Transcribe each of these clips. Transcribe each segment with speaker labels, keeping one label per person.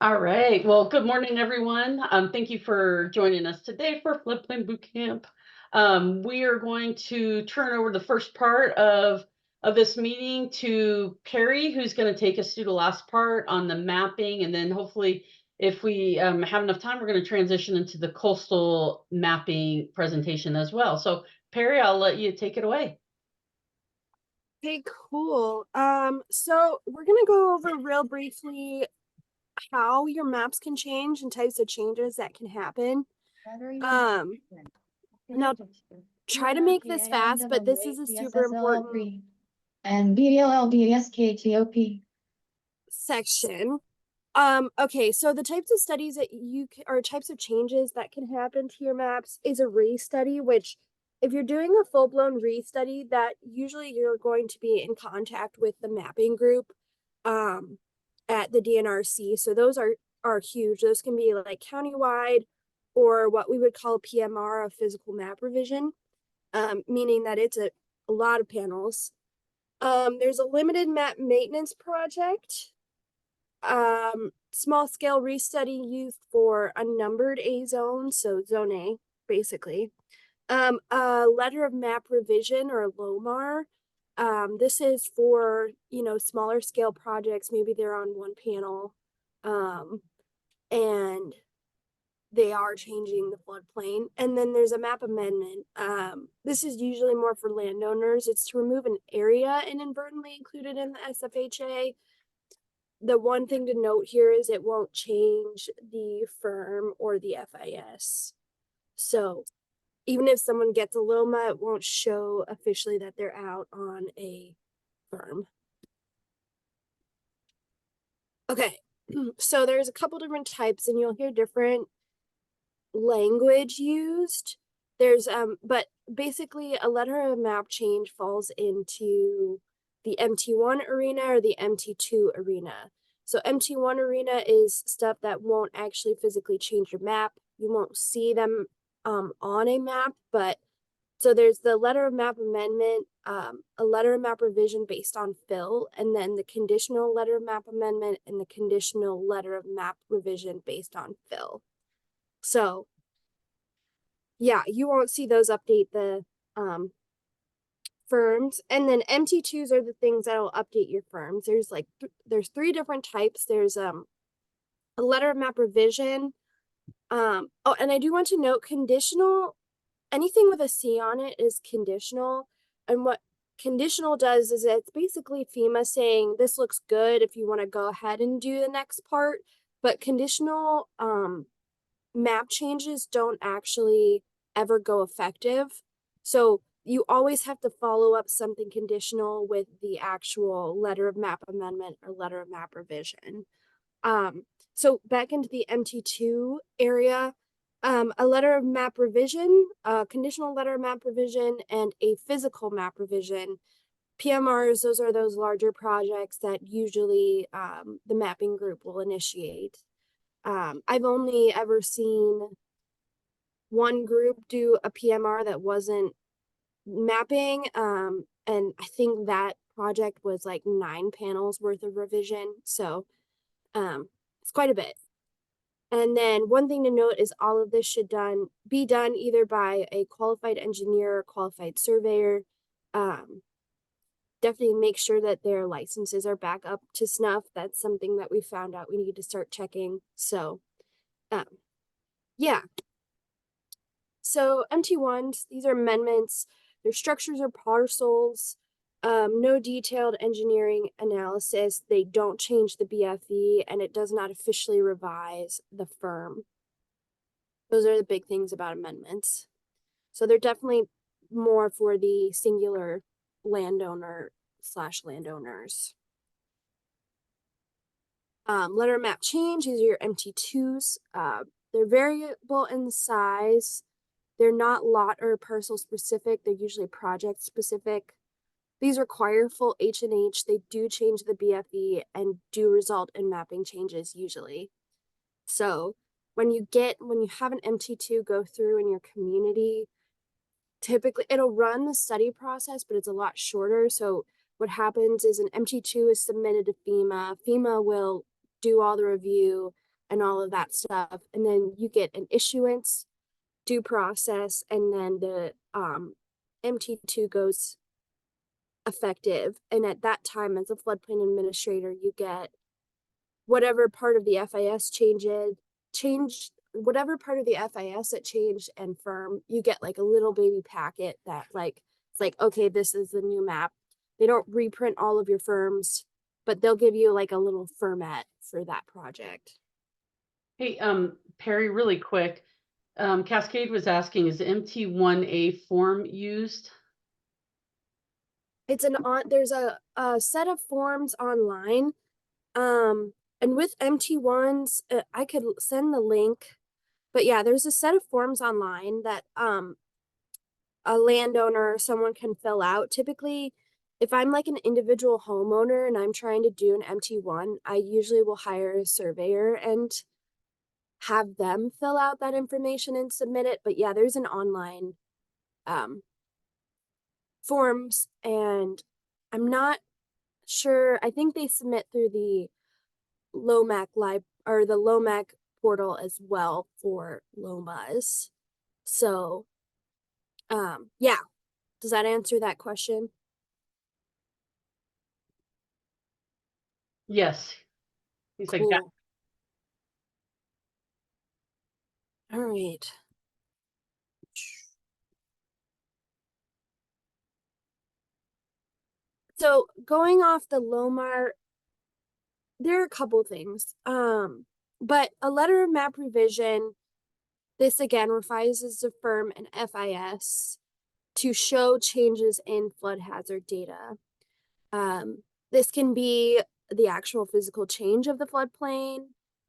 Speaker 1: All right. Well, good morning, everyone. Thank you for joining us today for Floodplain Bootcamp. We are going to turn over the first part of this meeting to Peri, who's going to take us through the last part on the mapping, and then hopefully, if we have enough time, we're going to transition into the coastal mapping presentation as well. So, Peri, I'll let you take it away.
Speaker 2: Okay, cool. So we're gonna go over real briefly how your maps can change and types of changes that can happen. Now try to make this fast, but this is a super important
Speaker 3: and BLLBSKTOP
Speaker 2: section. Okay, so the types of studies that or types of changes that can happen to your maps is a re-study, which if you're doing a full-blown re-study, that usually you're going to be in contact with the mapping group at the DNRC. So those are huge. Those can be like countywide or what we would call a PMR, a physical map revision, meaning that it's a lot of panels. There's a limited map maintenance project. Small scale restudy used for unnumbered A zones, so zone A, basically. A letter of map revision or LOMR. This is for, smaller scale projects. Maybe they're on one panel, and they are changing the floodplain. And then there's a map amendment. This is usually more for landowners. It's to remove an area inadvertently included in the SFHA. The one thing to note here is it won't change the firm or the FIS. So even if someone gets a LOMA, it won't show officially that they're out on a firm. Okay, so there's a couple different types and you'll hear different language used. There's but basically a letter of map change falls into the MT1 arena or the MT2 arena. So MT1 arena is stuff that won't actually physically change your map. You won't see them on a map, but so there's the letter of map amendment, a letter of map revision based on fill, and then the conditional letter of map amendment and the conditional letter of map revision based on fill. So yeah, you won't see those update the firms. And then MT2s are the things that will update your firms. There's like there's three different types. There's a letter of map revision. Oh, and I do want to note conditional, anything with a C on it is conditional. And what conditional does is it's basically FEMA saying this looks good if you want to go ahead and do the next part. But conditional map changes don't actually ever go effective. So you always have to follow up something conditional with the actual letter of map amendment or letter of map revision. So back into the MT2 area, a letter of map revision, a conditional letter of map revision, and a physical map revision. PMRs, those are those larger projects that usually the mapping group will initiate. I've only ever seen one group do a PMR that wasn't mapping, and I think that project was like 9 panels worth of revision. So it's quite a bit. And then one thing to note is all of this should be done either by a qualified engineer or qualified surveyor. Definitely make sure that their licenses are back up to snuff. That's something that we found out we need to start checking. So yeah. So MT1s, these are amendments. Their structures are parcels. No detailed engineering analysis. They don't change the BFE, and it does not officially revise the firm. Those are the big things about amendments. So they're definitely more for the singular landowner/landowners. Letter map change, these are your MT2s. They're variable in size. They're not lot or parcel specific. They're usually project specific. These require full H&H. They do change the BFE and do result in mapping changes usually. So when you have an MT2 go through in your community, typically it'll run the study process, but it's a lot shorter. So what happens is an MT2 is submitted to FEMA. FEMA will do all the review. and all of that stuff. And then you get an issuance, due process, and then the MT2 goes effective. And at that time, as a floodplain administrator, you get whatever part of the FIS whatever part of the FIS that changed and firm, you get like a little baby packet that like, it's like, okay, this is the new map. They don't reprint all of your firms, but they'll give you like a little firmat for that project.
Speaker 1: Hey, Perry, really quick. Cascade was asking, is the MT1A form used?
Speaker 2: It's there's a set of forms online. And with MT1s, I could send the link, but yeah, there's a set of forms online that a landowner or someone can fill out. Typically, if I'm like an individual homeowner and I'm trying to do an MT1, I usually will hire a surveyor and have them fill out that information and submit it. But yeah, there's an online forms, and I'm not sure. I think they submit through the LOMAC or the LOMAC portal as well for LOMAs. So yeah, does that answer that question?
Speaker 1: Yes. He said,
Speaker 2: Cool.
Speaker 1: "Got-"
Speaker 2: All right. So going off the LOMAR, there are a couple things. But a letter of map revision, this again revises the firm and FIS to show changes in flood hazard data. This can be the actual physical change of the floodplain.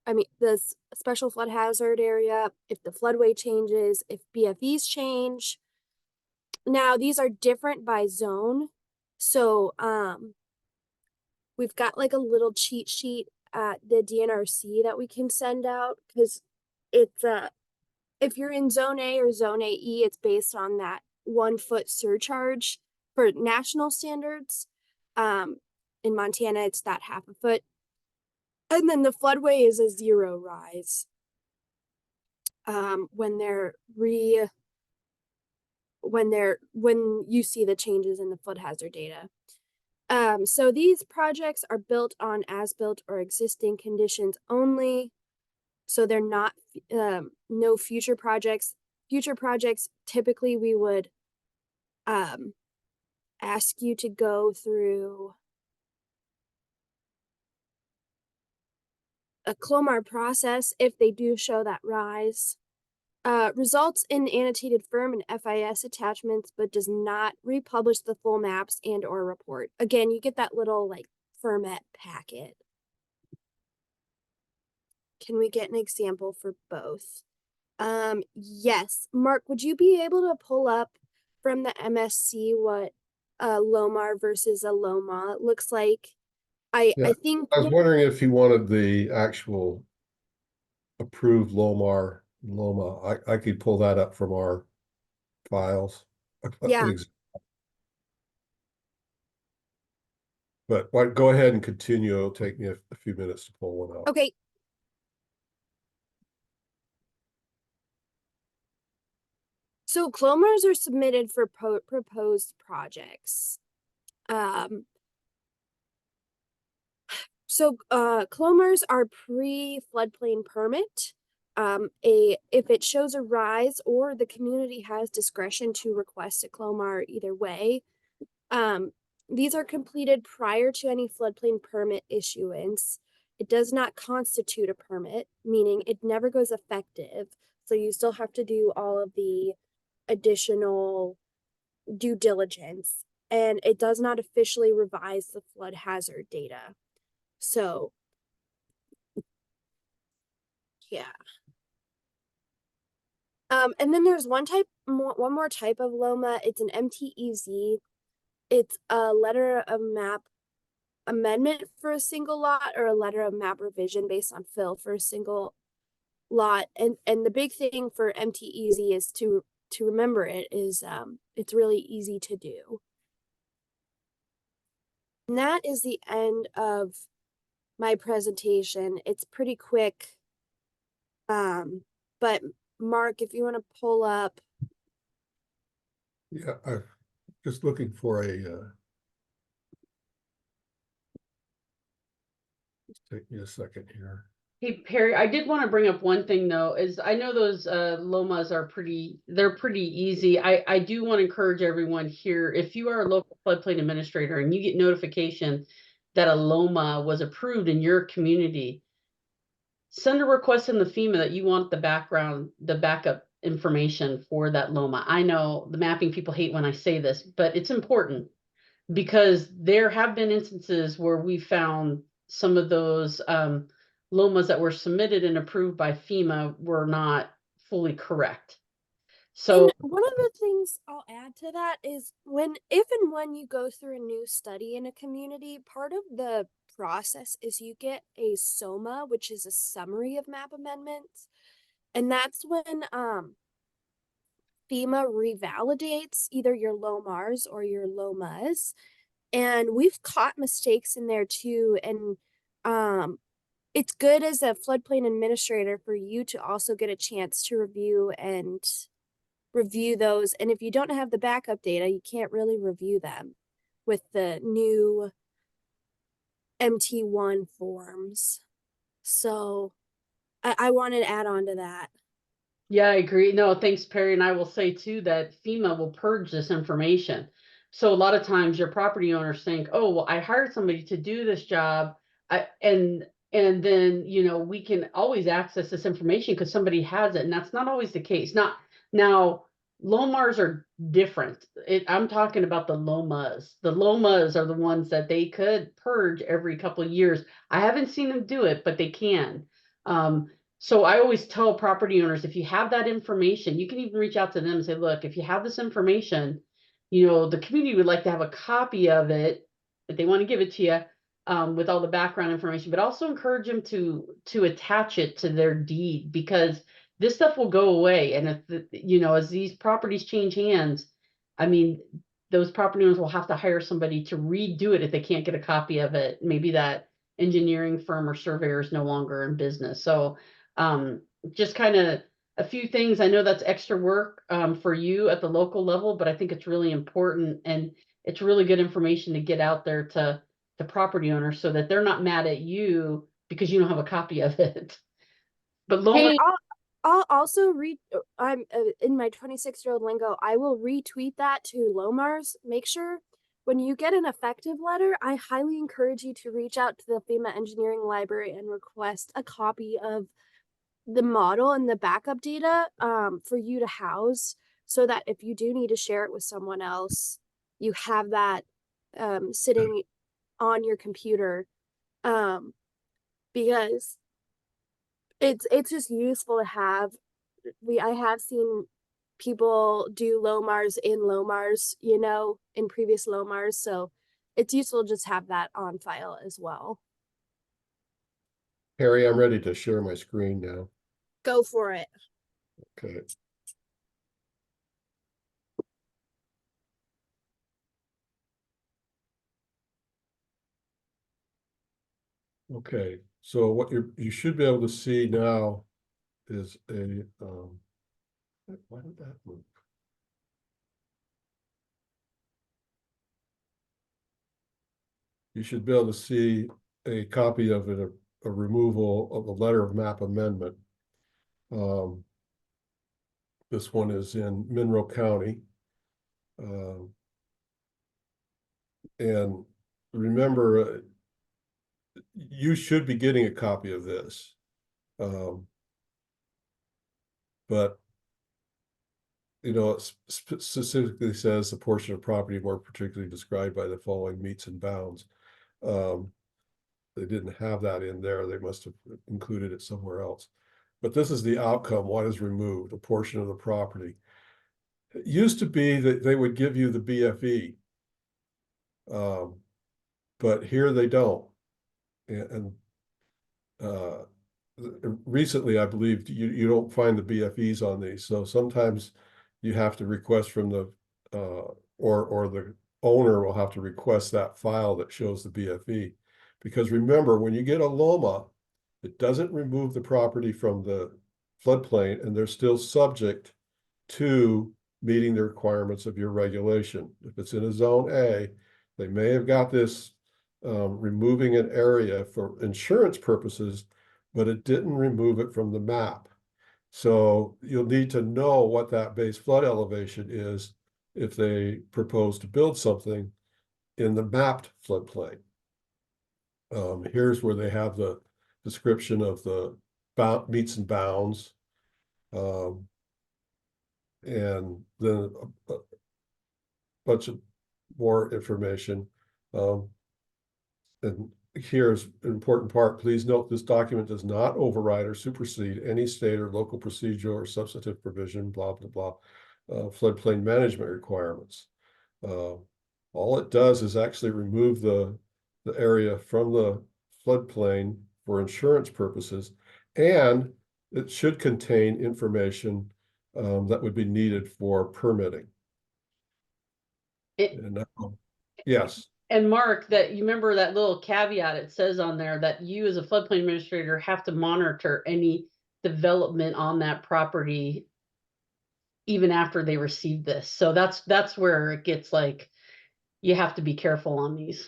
Speaker 2: I mean, the special flood hazard area, if the floodway changes, if BFEs change. Now, these are different by zone. So, we've got like a little cheat sheet at the DNRC that we can send out, because it's if you're in zone A or zone AE, it's based on that 1 foot surcharge for national standards. In Montana, it's that 1/2 foot. And then the floodway is a 0 rise. When you see the changes in the flood hazard data. So these projects are built on as-built or existing conditions only. So they're not no future projects. Future projects, typically we would ask you to go through a CLOMAR process if they do show that rise. Results in annotated firm and FIS attachments, but does not republish the full maps and or report. Again, you get that little like firmat packet. Can we get an example for both? Yes. Mark, would you be able to pull up from the MSC what a LOMAR versus a LOMA looks like? I think
Speaker 4: I was wondering if you wanted the actual approved LOMA. I could pull that up from our files.
Speaker 2: Yeah.
Speaker 4: But go ahead and continue. It'll take me a few minutes to pull one out.
Speaker 2: Okay. So CLOMARs are submitted for proposed projects. So CLOMARs are pre-floodplain permit. If it shows a rise or the community has discretion to request a CLOMAR either way, these are completed prior to any floodplain permit issuance. It does not constitute a permit, meaning it never goes effective. So you still have to do all of the additional due diligence, and it does not officially revise the flood hazard data. So, yeah. And then there's one more type of LOMA. It's an MTEZ. It's a letter of map amendment for a single lot, or a letter of map revision based on fill for a single lot. And the big thing for MTEZ is to remember it's really easy to do. And that is the end of my presentation. It's pretty quick. But Mark, if you want to pull up,
Speaker 4: Yeah, I'm just looking for a, just take me a second here.
Speaker 1: Hey, Perry, I did want to bring up one thing though, is I know those LOMAs are they're pretty easy. I do want to encourage everyone here, if you are a local floodplain administrator and you get notification that a LOMA was approved in your community, send a request in the FEMA that you want the backup information for that LOMA. I know the mapping people hate when I say this, but it's important because there have been instances where we found some of those LOMAs that were submitted and approved by FEMA were not fully correct. So
Speaker 2: and one of the things I'll add to that is if and when you go through a new study in a community, part of the process is you get a SOMA, which is a summary of map amendments. And that's when FEMA revalidates either your LOMARs or your LOMAs. And we've caught mistakes in there too. And it's good as a floodplain administrator for you to also get a chance to review those. And if you don't have the backup data, you can't really review them with the new MT1 forms. So I wanted to add on to that.
Speaker 1: yeah, I agree. No, thanks, Perry. And I will say too that FEMA will purge this information. So a lot of times your property owners think, oh, well, I hired somebody to do this job. And then, we can always access this information because somebody has it. And that's not always the case. Now, LOMARs are different. I'm talking about the LOMAs. The LOMAs are the ones that they could purge every couple of years. I haven't seen them do it, but they can. So I always tell property owners, if you have that information, you can even reach out to them and say, look, if you have this information, the community would like to have a copy of it, if they want to give it to you, with all the background information, but also encourage them to attach it to their deed, because this stuff will go away. And if, as these properties change hands, I mean, those property owners will have to hire somebody to redo it if they can't get a copy of it. Maybe that engineering firm or surveyor is no longer in business. So just kind of a few things. I know that's extra work for you at the local level, but I think it's really important, and it's really good information to get out there to the property owners so that they're not mad at you because you don't have a copy of it. But Loma,
Speaker 3: Hey,
Speaker 2: I'll also I'm in my 26-year-old lingo, I will retweet that to Lomars. Make sure when you get an effective letter, I highly encourage you to reach out to the FEMA Engineering Library and request a copy of the model and the backup data for you to house, so that if you do need to share it with someone else, you have that sitting on your computer, because it's just useful to have. I have seen people do LOMARs in LOMARs, in previous LOMARs, so it's useful to just have that on file as well.
Speaker 4: Harry, I'm ready to share my screen now.
Speaker 2: Go for it.
Speaker 4: Okay. Okay, so what you should be able to see now is a, why did that move? You should be able to see a copy of it, a removal of a letter of map amendment. This one is in Monroe County. And remember, you should be getting a copy of this. But it specifically says the portion of property more particularly described by the following meets and bounds. They didn't have that in there. They must have included it somewhere else. But this is the outcome. What is removed? A portion of the property. It used to be that they would give you the BFE. But here they don't. And recently, I believe you don't find the BFEs on these. So sometimes you have to request from the, or the owner will have to request that file that shows the BFE. Because remember, when you get a LOMA, it doesn't remove the property from the floodplain, and they're still subject to meeting the requirements of your regulation. If it's in a zone A, they may have got this removing an area for insurance purposes, but it didn't remove it from the map. So you'll need to know what that base flood elevation is if they propose to build something in the mapped floodplain. Here's where they have the description of the meets and bounds. And then a bunch of more information. And here's an important part. Please note this document does not override or supersede any state or local procedural or substantive provision, blah, blah, blah, floodplain management requirements. All it does is actually remove the area from the floodplain for insurance purposes, and it should contain information that would be needed for permitting. Yes.
Speaker 1: And Mark, that you remember that little caveat it says on there that you as a floodplain administrator have to monitor any development on that property even after they receive this. So that's where it gets like, you have to be careful on these.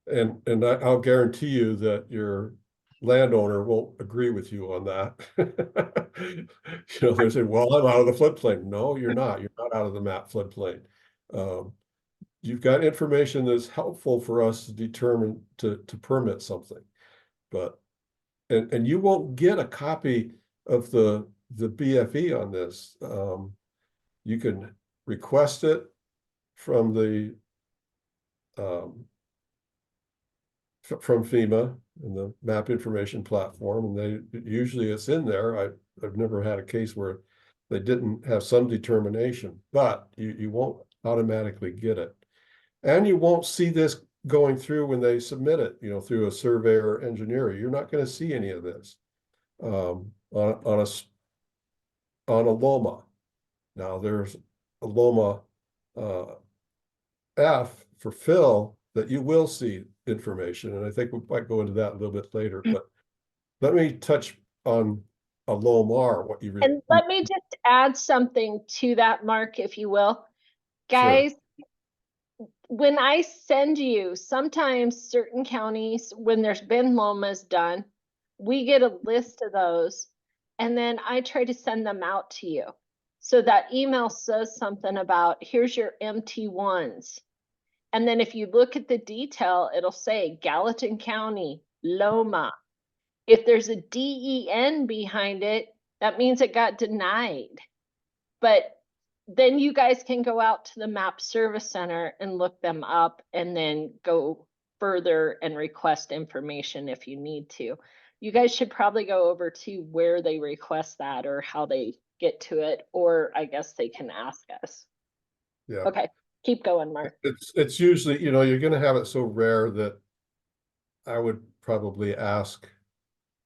Speaker 4: And I'll guarantee you that your landowner won't agree with you on that. They say, well, I'm out of the floodplain. No, you're not. You're not out of the map floodplain. You've got information that's helpful for us to determine to permit something, but and you won't get a copy of the BFE on this. You can request it from the from FEMA and the map information platform, and usually it's in there. I've never had a case where they didn't have some determination, but you won't automatically get it. And you won't see this going through when they submit it, through a surveyor or engineer. You're not going to see any of this on a LOMA. Now there's a LOMA F for fill that you will see information, and I think we might go into that a little bit later. But let me touch on a LOMR. What you
Speaker 5: and let me just add something to that, Mark, if you will, guys. Sure. When I send you, sometimes certain counties, when there's been LOMAs done, we get a list of those, and then I try to send them out to you. So that email says something about, here's your MT1s. And then if you look at the detail, it'll say Gallatin County, LOMA. If there's a DEN behind it, that means it got denied. But then you guys can go out to the map service center and look them up, and then go further and request information if you need to. You guys should probably go over to where they request that or how they get to it, or I guess they can ask us.
Speaker 4: Yeah.
Speaker 5: Okay, keep going, Mark.
Speaker 4: It's usually, you're going to have it so rare that I would probably ask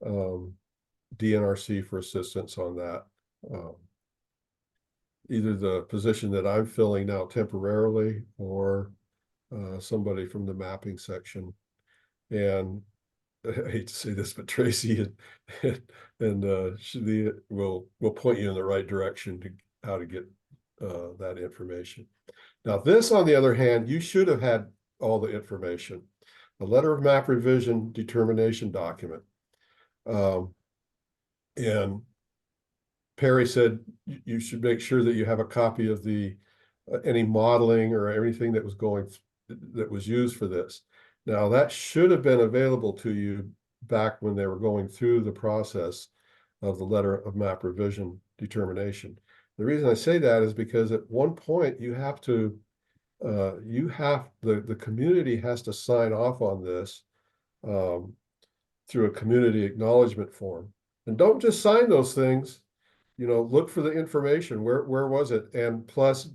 Speaker 4: DNRC for assistance on that. Either the position that I'm filling now temporarily, or somebody from the mapping section. And I hate to say this, but Tracy and she will point you in the right direction to how to get that information. Now, this, on the other hand, you should have had all the information. A letter of map revision determination document. And Peri said you should make sure that you have a copy of the any modeling or anything that was used for this. Now, that should have been available to you back when they were going through the process of the letter of map revision determination. The reason I say that is because at one point you have to the community has to sign off on this through a community acknowledgement form. And don't just sign those things. Look for the information. Where was it? And plus,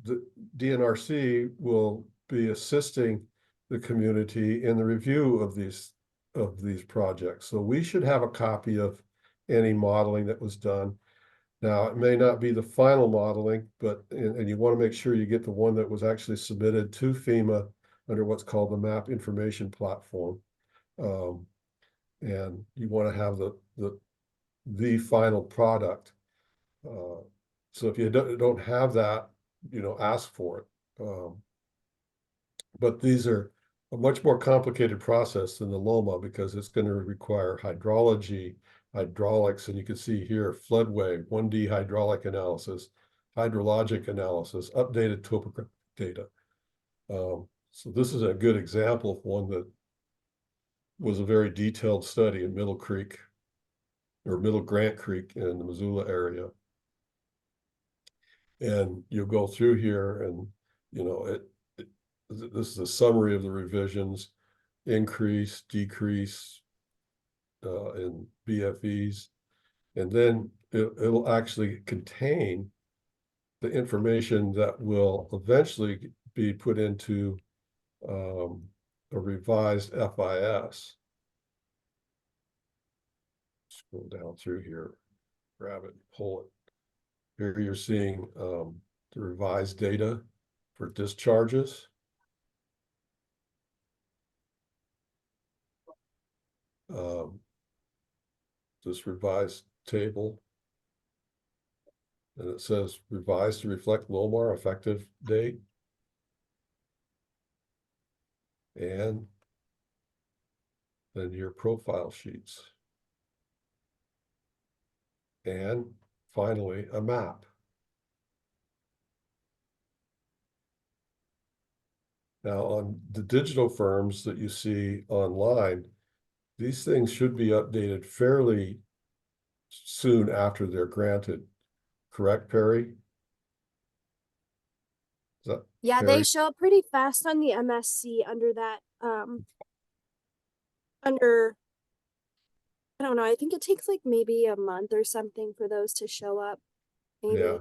Speaker 4: the DNRC will be assisting the community in the review of these projects. So we should have a copy of any modeling that was done. Now, it may not be the final modeling, but and you want to make sure you get the one that was actually submitted to FEMA under what's called the map information platform. And you want to have the the final product. So if you don't have that, ask for it. But these are a much more complicated process than the LOMA because it's going to require hydrology, hydraulics, and you can see here floodway, 1D hydraulic analysis, hydrologic analysis, updated topographic data. So this is a good example of one that was a very detailed study in Middle Creek or Middle Grant Creek in the Missoula area. And you'll go through here and, this is a summary of the revisions, increase, decrease in BFEs. And then it'll actually contain the information that will eventually be put into a revised FIS. Scroll down through here, grab it, pull it. Here you're seeing the revised data for discharges. This revised table. And it says revised to reflect LOMAR effective date. And then your profile sheets. And finally, a map. Now on the digital firms that you see online, these things should be updated fairly soon after they're granted. Correct, Peri?
Speaker 2: Yeah,
Speaker 4: Peri?
Speaker 2: they show up pretty fast on the MSC under that, under, I don't know, I think it takes like maybe a month or something for those to show up. Maybe.
Speaker 4: Yeah,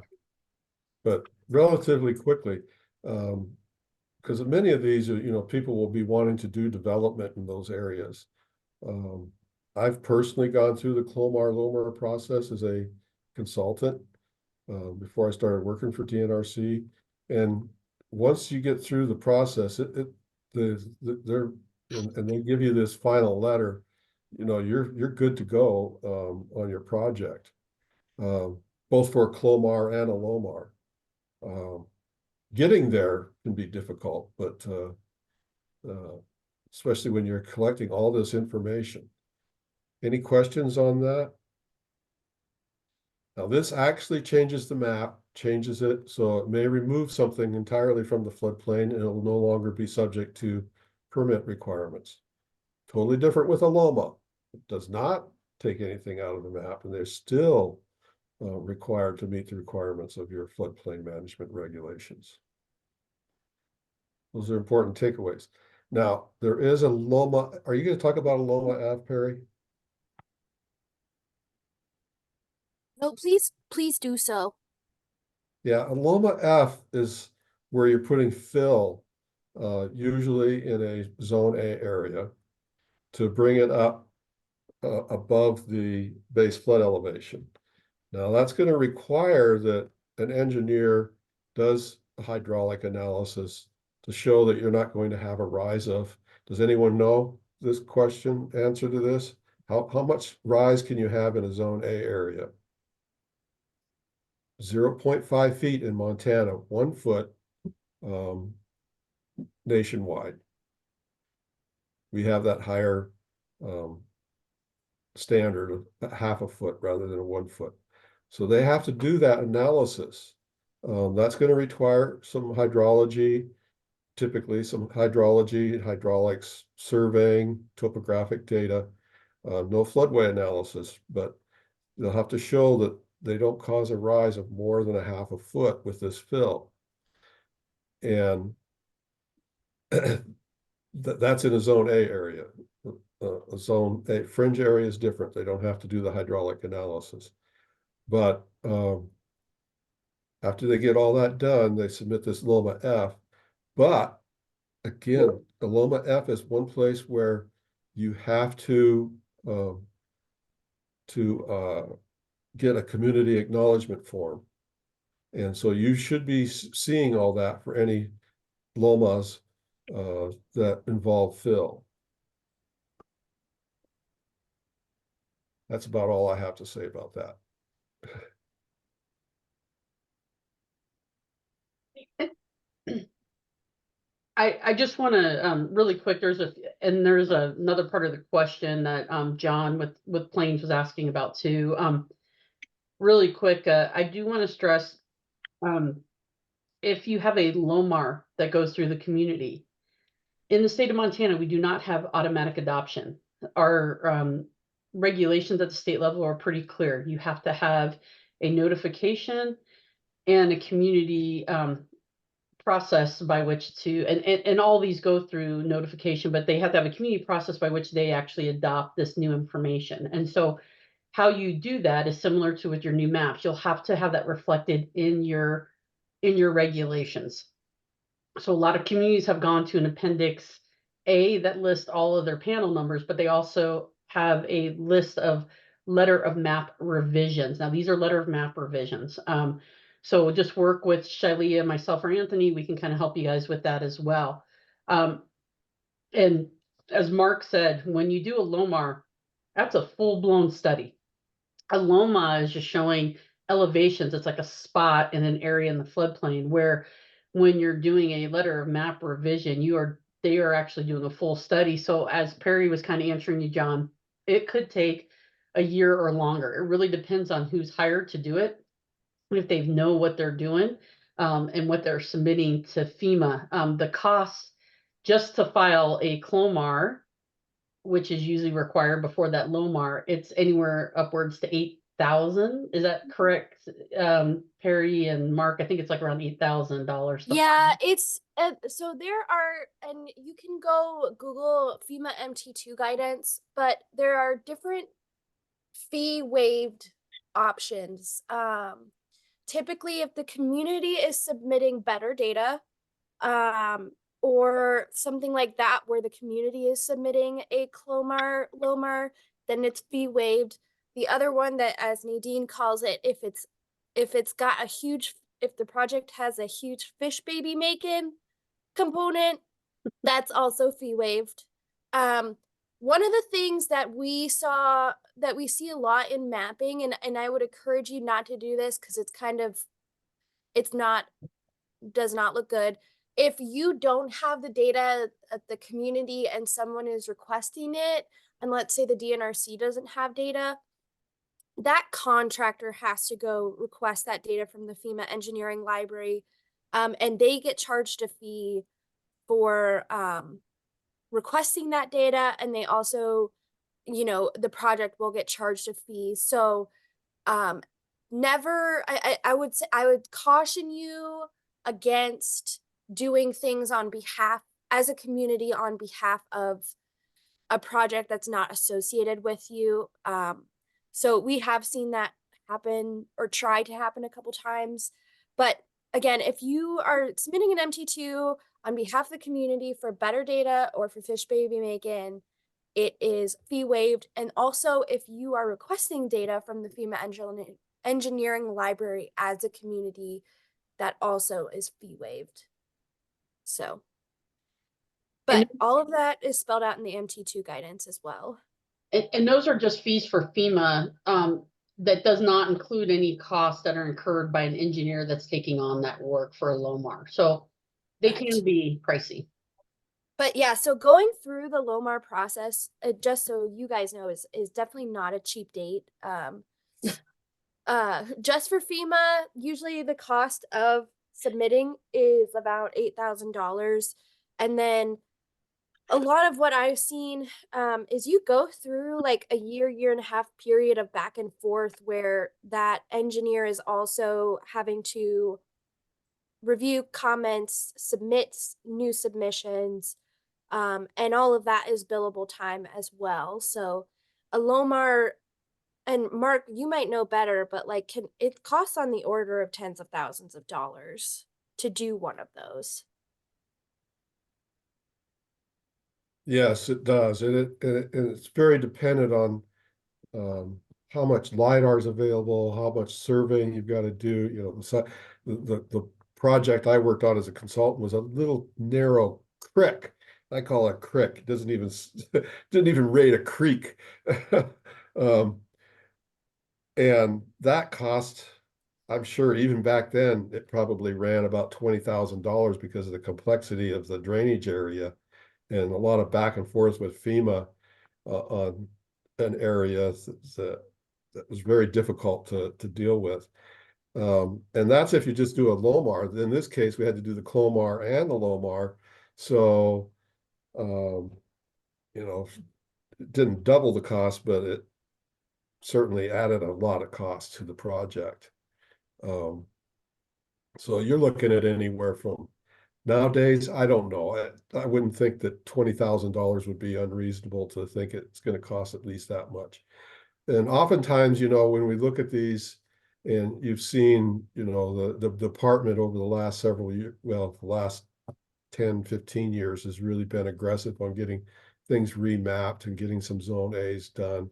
Speaker 4: but relatively quickly, because many of these are, people will be wanting to do development in those areas. I've personally gone through the LOMAR process as a consultant before I started working for DNRC. And once you get through the process, and they give you this final letter, you're good to go on your project, both for a CLOMAR and a LOMAR. Getting there can be difficult, but especially when you're collecting all this information. Any questions on that? Now this actually changes the map, changes it, so it may remove something entirely from the floodplain and it will no longer be subject to permit requirements. Totally different with a LOMA. It does not take anything out of the map and they're still required to meet the requirements of your floodplain management regulations. Those are important takeaways. Now, there is a LOMA. Are you going to talk about a LOMA F, Peri?
Speaker 2: No, please do so.
Speaker 4: Yeah, a LOMA F is where you're putting fill, usually in a zone A area, to bring it up above the base flood elevation. Now, that's going to require that an engineer does a hydraulic analysis to show that you're not going to have a rise of. Does anyone know this question, answer to this? How much rise can you have in a zone A area? 0.5 feet in Montana, 1 foot nationwide. We have that higher standard of ½ a foot rather than a 1 foot. So they have to do that analysis. That's going to require some hydrology, typically some hydrology, hydraulics, surveying, topographic data, no floodway analysis, but they'll have to show that they don't cause a rise of more than ½ a foot with this fill. And that's in a zone A area. A zone A fringe area is different. They don't have to do the hydraulic analysis. But after they get all that done, they submit this LOMA F. But again, the LOMA F is one place where you have to get a community acknowledgement form. And so you should be seeing all that for any LOMAs that involve fill. That's about all I have to say about that.
Speaker 1: I just want to really quick. There's another part of the question that John with Plains was asking about too. Really quick, I do want to stress if you have a LOMAR that goes through the community in the state of Montana, we do not have automatic adoption. Our regulations at the state level are pretty clear. You have to have a notification and a community process by which to, and all these go through notification, but they have to have a community process by which they actually adopt this new information. And so how you do that is similar to with your new maps. You'll have to have that reflected in your regulations. So a lot of communities have gone to an Appendix A that lists all of their panel numbers, but they also have a list of letter of map revisions. Now, these are letter of map revisions. So just work with Shilea, myself, or Anthony. We can kind of help you guys with that as well. And as Mark said, when you do a LOMAR, that's a full-blown study. A LOMA is just showing elevations. It's like a spot in an area in the floodplain, where when you're doing a letter of map revision, they are actually doing a full study. So as Peri was kind of answering you, John, it could take a year or longer. It really depends on who's hired to do it, if they know what they're doing, and what they're submitting to FEMA. The cost just to file a CLOMAR, which is usually required before that LOMAR, it's anywhere upwards to 8,000. Is that correct, Peri and Mark? I think it's like around $8,000.
Speaker 2: Yeah, it's so there are, and you can go Google FEMA MT2 guidance, but there are different fee waived options. Typically, if the community is submitting better data, or something like that, where the community is submitting a LOMAR, then it's fee waived. The other one, that, as Nadine calls it, if the project has a huge fish baby making component, that's also fee waived. One of the things that we see a lot in mapping, and I would encourage you not to do this because does not look good. If you don't have the data at the community and someone is requesting it, and let's say the DNRC doesn't have data, that contractor has to go request that data from the FEMA engineering library, and they get charged a fee for requesting that data, and they also, the project will get charged a fee. So never, I would caution you against doing things as a community on behalf of a project that's not associated with you. So we have seen that happen, or try to happen, a couple times. But again, if you are submitting an MT2 on behalf of the community for better data or for fish baby making, it is fee waived. And also, if you are requesting data from the FEMA engineering library as a community, that also is fee waived. So, but all of that is spelled out in the MT2 guidance as well.
Speaker 1: And those are just fees for FEMA. That does not include any costs that are incurred by an engineer that's taking on that work for a LOMAR. So they can be pricey.
Speaker 2: But yeah, so going through the LOMAR process, just so you guys know, is definitely not a cheap date. Just for FEMA, usually the cost of submitting is about $8,000. And then a lot of what I've seen is you go through like a year and a half period of back and forth, where that engineer is also having to review comments, submits new submissions, and all of that is billable time as well. So a LOMAR, and Mark, you might know better, but like, it costs on the order of tens of thousands of dollars to do one of those.
Speaker 4: Yes, it does, and it's very dependent on how much LiDAR is available, how much surveying you've got to do. The project I worked on as a consultant was a little narrow creek. I call it a creek. It doesn't even didn't even rate a creek. And that cost, I'm sure even back then, it probably ran about $20,000 because of the complexity of the drainage area and a lot of back and forth with FEMA on an area that was very difficult to deal with. And that's if you just do a LOMAR. In this case, we had to do the CLOMAR and the LOMAR. So, you know, it didn't double the cost, but it certainly added a lot of cost to the project. So you're looking at anywhere from nowadays, I don't know. I wouldn't think that $20,000 would be unreasonable to think it's going to cost at least that much. And oftentimes, you know, when we look at these, and you've seen, you know, the department over the last several years, well, the last 10, 15 years has really been aggressive on getting things remapped and getting some zone A's done.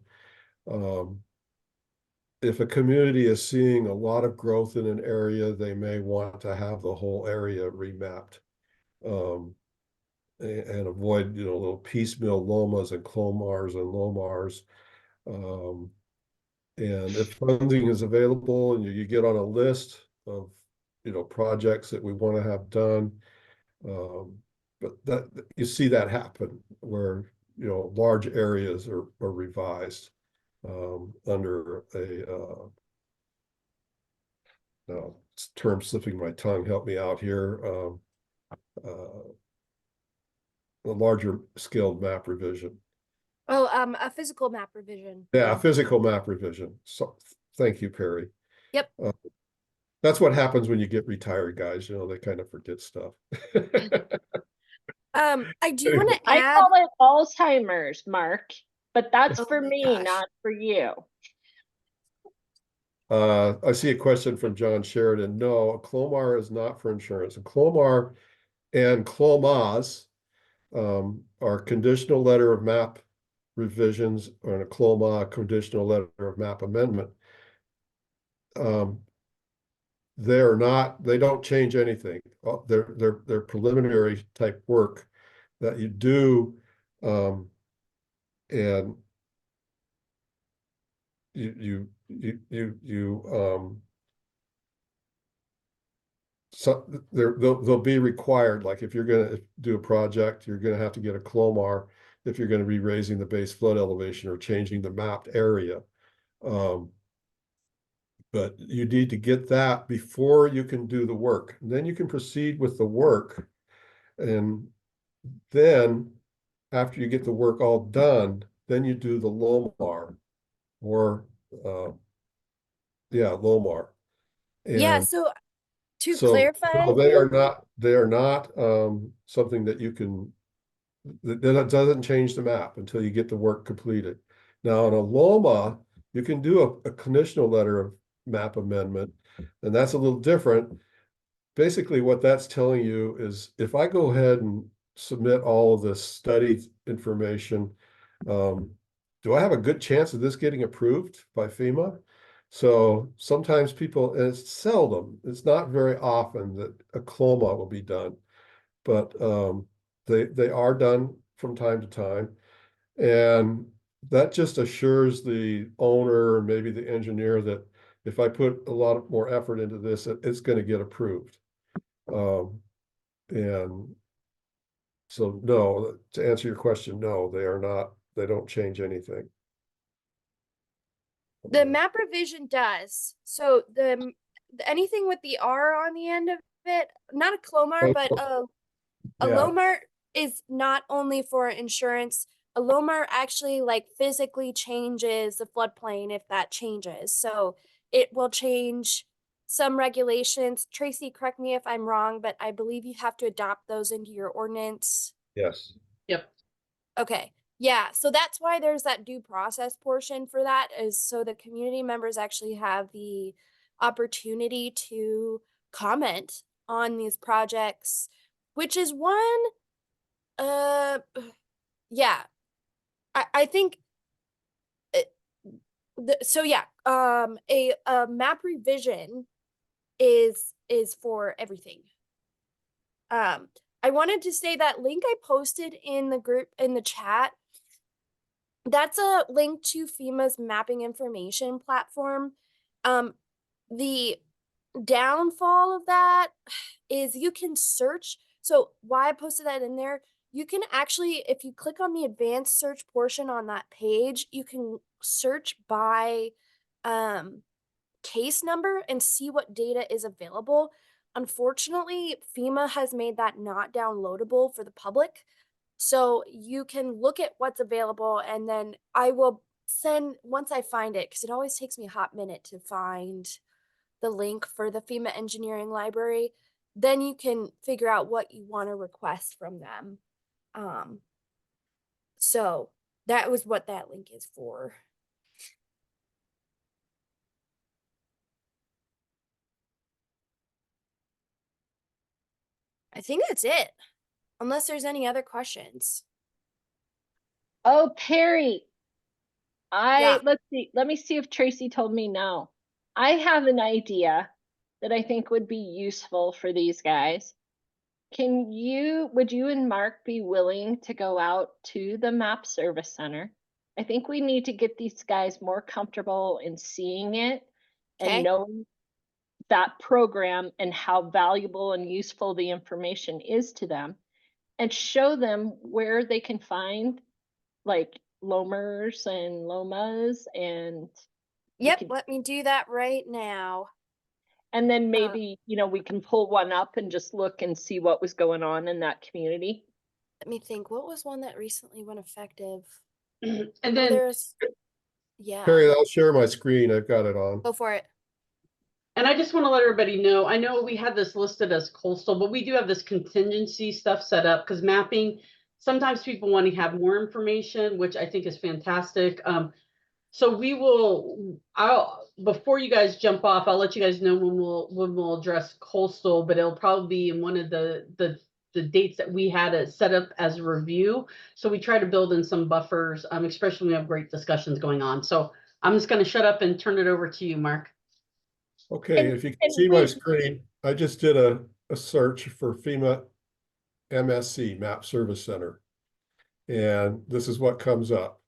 Speaker 4: If a community is seeing a lot of growth in an area, they may want to have the whole area remapped. And avoid, you know, little piecemeal LOMAs and CLOMARs and LOMARs. And if funding is available and you get on a list of, you know, projects that we want to have done, but that you see that happen where, you know, large areas are revised under a term slipping my tongue, help me out here, a larger scaled map revision.
Speaker 2: Oh, a physical map revision.
Speaker 4: Yeah, physical map revision. So thank you, Peri.
Speaker 2: Yep.
Speaker 4: That's what happens when you get retired, guys. You know, they kind of forget stuff.
Speaker 2: I do want to
Speaker 5: I
Speaker 2: add.
Speaker 5: call it Alzheimer's, Mark, but that's
Speaker 2: Oh
Speaker 5: for
Speaker 2: my
Speaker 5: me,
Speaker 2: gosh.
Speaker 5: not for you.
Speaker 4: I see a question from John Sheridan. No, a CLOMAR is not for insurance. A CLOMAR and CLOMAs are conditional letter of map revisions, or a CLOMA, conditional letter of map amendment. They don't change anything. They're preliminary type work that you do, and so they'll be required. Like if you're going to do a project, you're going to have to get a CLOMAR if you're going to be raising the base flood elevation or changing the mapped area. But you need to get that before you can do the work. And then you can proceed with the work. And then after you get the work all done, then you do the LOMAR or LOMAR.
Speaker 2: Yeah,
Speaker 4: And
Speaker 2: so to
Speaker 4: so
Speaker 2: clarify,
Speaker 4: no, they are not something that you can, that doesn't change the map until you get the work completed. Now on a LOMA, you can do a conditional letter of map amendment, and that's a little different. Basically, what that's telling you is if I go ahead and submit all of this study information, do I have a good chance of this getting approved by FEMA? So sometimes people, and it's seldom, it's not very often that a CLOMA will be done, but they are done from time to time. And that just assures the owner, maybe the engineer, that if I put a lot more effort into this, it's going to get approved. And so, no, to answer your question, no, they are not, they don't change anything.
Speaker 2: the map revision does. So anything with the R on the end of it, not a CLOMAR, but a LOMAR is not only for insurance. A LOMAR actually like physically changes the floodplain if that changes. So it will change some regulations. Tracy, correct me if I'm wrong, but I believe you have to adopt those into your ordinance.
Speaker 4: Yes.
Speaker 1: Yep.
Speaker 2: Okay. Yeah, so that's why there's that due process portion for that, is so the community members actually have the opportunity to comment on these projects, which is one, yeah, I think, so yeah, a map revision is for everything. I wanted to say that link I posted in the group, in the chat, That's a link to FEMA's mapping information platform. The downfall of that is you can search. So why I posted that in there, you can actually, if you click on the advanced search portion on that page, you can search by case number and see what data is available. Unfortunately, FEMA has made that not downloadable for the public. So you can look at what's available, and then I will send, once I find it, because it always takes me a hot minute to find the link for the FEMA engineering library, then you can figure out what you want to request from them. So that was what that link is for. I think that's it, unless there's any other questions.
Speaker 5: Oh, Perry.
Speaker 2: Yeah.
Speaker 5: Let's see. Let me see if Tracy told me no. I have an idea that I think would be useful for these guys. Would you and Mark be willing to go out to the map service center? I think we need to get these guys more comfortable in seeing it
Speaker 2: Okay.
Speaker 5: and knowing that program and how valuable and useful the information is to them, and show them where they can find like LOMers and LOMAs, and
Speaker 2: Yep,
Speaker 5: could,
Speaker 2: let me do that right now.
Speaker 5: and then maybe, we can pull one up and just look and see what was going on in that community.
Speaker 2: Let me think, what was one that recently went effective?
Speaker 1: And
Speaker 2: Oh,
Speaker 1: then,
Speaker 2: there's, yeah,
Speaker 4: Perry, I'll share my screen. I've got it on.
Speaker 2: go for it.
Speaker 1: and I just want to let everybody know, I know we had this listed as coastal, but we do have this contingency stuff set up because mapping, sometimes people want to have more information, which I think is fantastic. So before you guys jump off, I'll let you guys know when we'll address coastal, but it'll probably be in one of the dates that we had it set up as a review. So we try to build in some buffers, especially when we have great discussions going on. So I'm just going to shut up and turn it over to you, Mark.
Speaker 4: Okay, if you can see my screen, I just did a search for FEMA MSC, Map Service Center. And this is what comes up.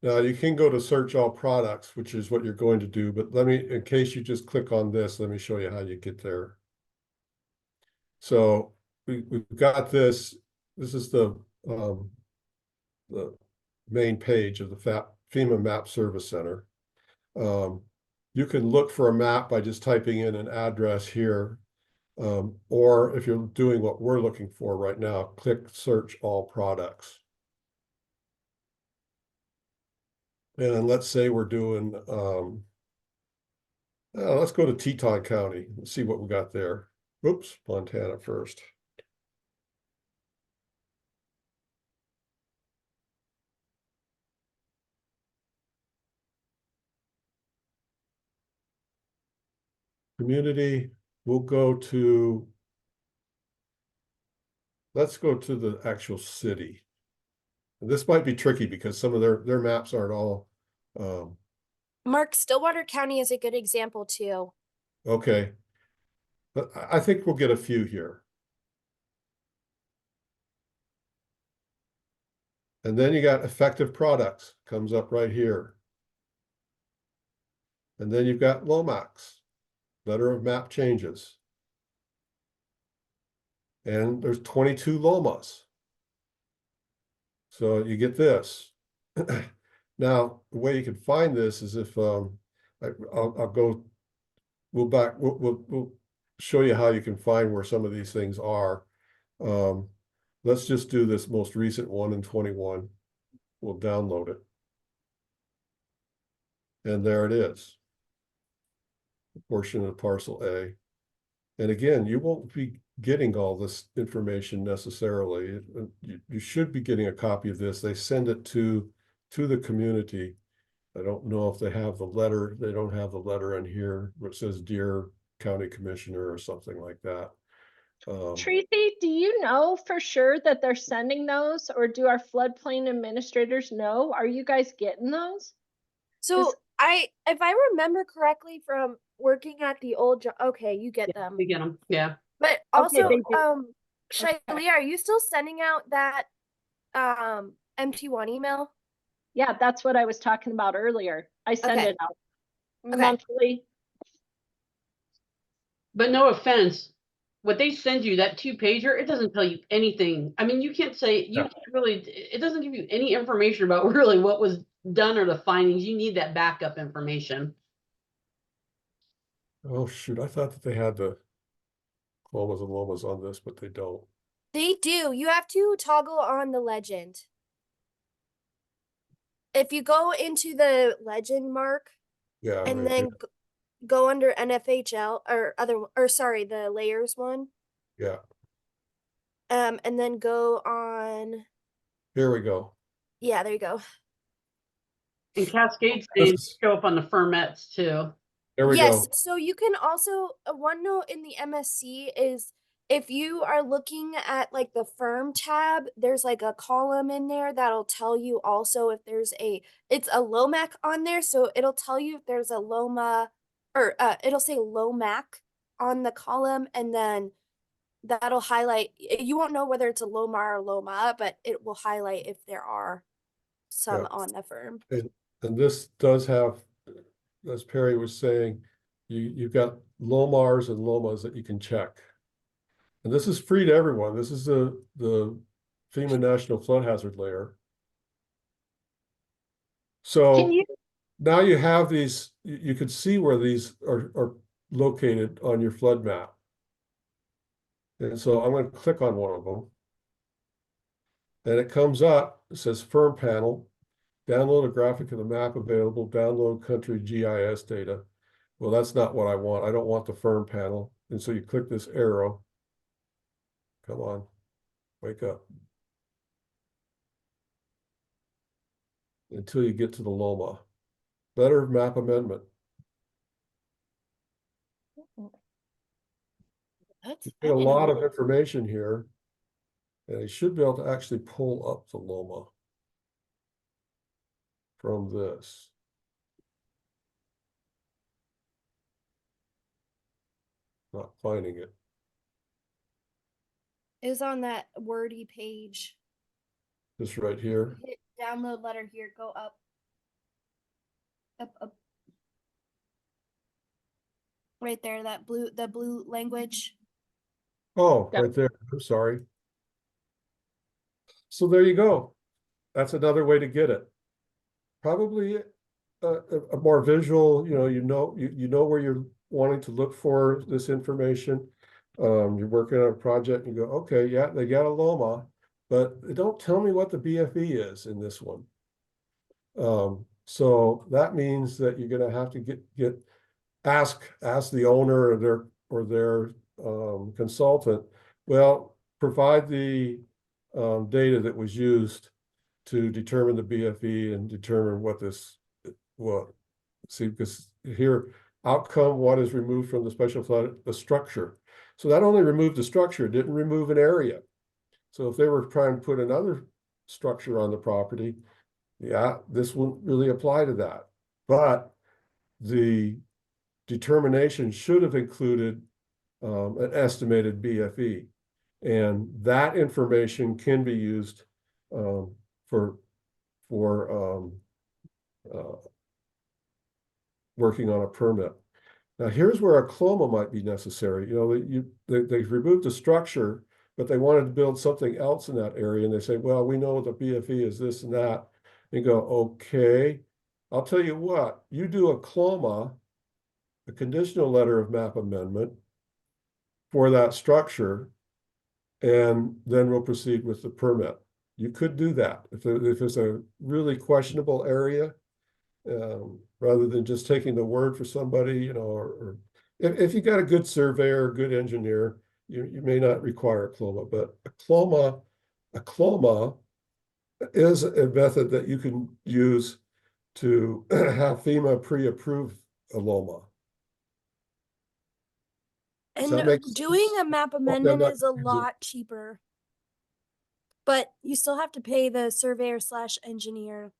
Speaker 4: Now you can go to search all products, which is what you're going to do, but in case you just click on this, let me show you how you get there. So we've got this. This is the main page of the FEMA Map Service Center. You can look for a map by just typing in an address here. Or if you're doing what we're looking for right now, click search all products. And let's say we're doing, let's go to Teton County and see what we got there. Oops, Montana first. Community, we'll go to, let's go to the actual city. And this might be tricky because some of their maps aren't all.
Speaker 2: Mark, Stillwater County is a good example too.
Speaker 4: Okay. But I think we'll get a few here. And then you got effective products, comes up right here. And then you've got LOMCs, letter of map changes. And there's 22 LOMAs. So you get this. Now, the way you can find this is if I'll go, we'll show you how you can find where some of these things are. Let's just do this most recent one in 21. We'll download it. And there it is. A portion of parcel A. And again, you won't be getting all this information necessarily. You should be getting a copy of this. They send it to the community. I don't know if they have the letter. They don't have the letter in here, which says Dear County Commissioner or something like that.
Speaker 5: Tracy, do you know for sure that they're sending those, or do our floodplain administrators know? Are you guys getting those?
Speaker 2: So if I remember correctly from working at the old job, okay, you get them.
Speaker 1: We get them, yeah.
Speaker 2: But
Speaker 5: Okay,
Speaker 2: also,
Speaker 5: they do.
Speaker 2: Shiley, are you still sending out that MT1 email?
Speaker 5: Yeah, that's what I was talking about earlier. I send
Speaker 2: Okay.
Speaker 5: it out
Speaker 2: Okay.
Speaker 5: monthly.
Speaker 1: But no offense, what they send you, that 2-pager, it doesn't tell you anything. I mean, you can't say, you
Speaker 4: Yeah.
Speaker 1: can't really, it doesn't give you any information about really what was done or the findings. You need that backup information.
Speaker 4: Oh, shoot, I thought that they had the Clomas and Lomas on this, but they don't.
Speaker 2: They do. You have to toggle on the legend. If you go into the legend, Mark,
Speaker 4: Yeah,
Speaker 2: and
Speaker 4: right
Speaker 2: then
Speaker 4: here.
Speaker 2: go under NFHL or sorry, the layers one.
Speaker 4: Yeah,
Speaker 2: And then go on.
Speaker 4: here we go.
Speaker 2: Yeah, there you go.
Speaker 1: And Cascade
Speaker 4: This
Speaker 1: stains
Speaker 4: is-
Speaker 1: show up on the fermets too.
Speaker 4: There we
Speaker 2: Yes,
Speaker 4: go.
Speaker 2: so you can also one note in the MSC is if you are looking at like the firm tab, there's like a column in there that'll tell you also if there's it's a LOMAC on there, so it'll tell you if there's a LOMA or it'll say LOMAC on the column, and then that'll highlight. You won't know whether it's a LOMA or LOMA, but it will highlight if there are some
Speaker 4: Yeah.
Speaker 2: on the firm.
Speaker 4: And this does have, as Perry was saying, you've got LOMARs and LOMAs that you can check. And this is free to everyone. This is the FEMA National Flood Hazard Layer. So
Speaker 5: Can you,
Speaker 4: now you have these, you can see where these are located on your flood map. And so I'm going to click on one of them. And it comes up, it says firm panel, download a graphic of the map available, download country GIS data. Well, that's not what I want. I don't want the firm panel. And so you click this arrow. Come on, wake up. Until you get to the LOMA. Better map amendment.
Speaker 2: That's
Speaker 4: You get a lot of information here. And you should be able to actually pull up the LOMA from this. Not finding it.
Speaker 2: is on that wordy page.
Speaker 4: This right here.
Speaker 2: Hit download letter here, go up. Up. Right there, the blue language.
Speaker 4: Oh,
Speaker 5: Yeah.
Speaker 4: right there. I'm sorry. So there you go. That's another way to get it. Probably a more visual, you know where you're wanting to look for this information. You're working on a project and you go, okay, yeah, they got a LOMA, but they don't tell me what the BFE is in this one. So that means that you're going to have to ask the owner or their consultant, well, provide the data that was used to determine the BFE and determine what this, see, because here, outcome, what is removed from the special flood, the structure. So that only removed the structure, it didn't remove an area. So if they were trying to put another structure on the property, yeah, this wouldn't really apply to that. But the determination should have included an estimated BFE. And that information can be used for working on a permit. Now, here's where a CLOMA might be necessary. They've removed the structure, but they wanted to build something else in that area. And they say, well, we know the BFE is this and that. And you go, okay, I'll tell you what, you do a CLOMA, a conditional letter of map amendment for that structure, and then we'll proceed with the permit. You could do that if it's a really questionable area, rather than just taking the word for somebody, or if you got a good surveyor, good engineer, you may not require a CLOMA, but a CLOMA is a method that you can use to have FEMA pre-approve a LOMA. Does that
Speaker 2: And
Speaker 4: make
Speaker 2: doing
Speaker 4: sense?
Speaker 2: a map
Speaker 4: I'm
Speaker 2: amendment
Speaker 4: not
Speaker 2: is a
Speaker 4: confusing.
Speaker 2: lot cheaper. But you still have to pay the surveyor / engineer.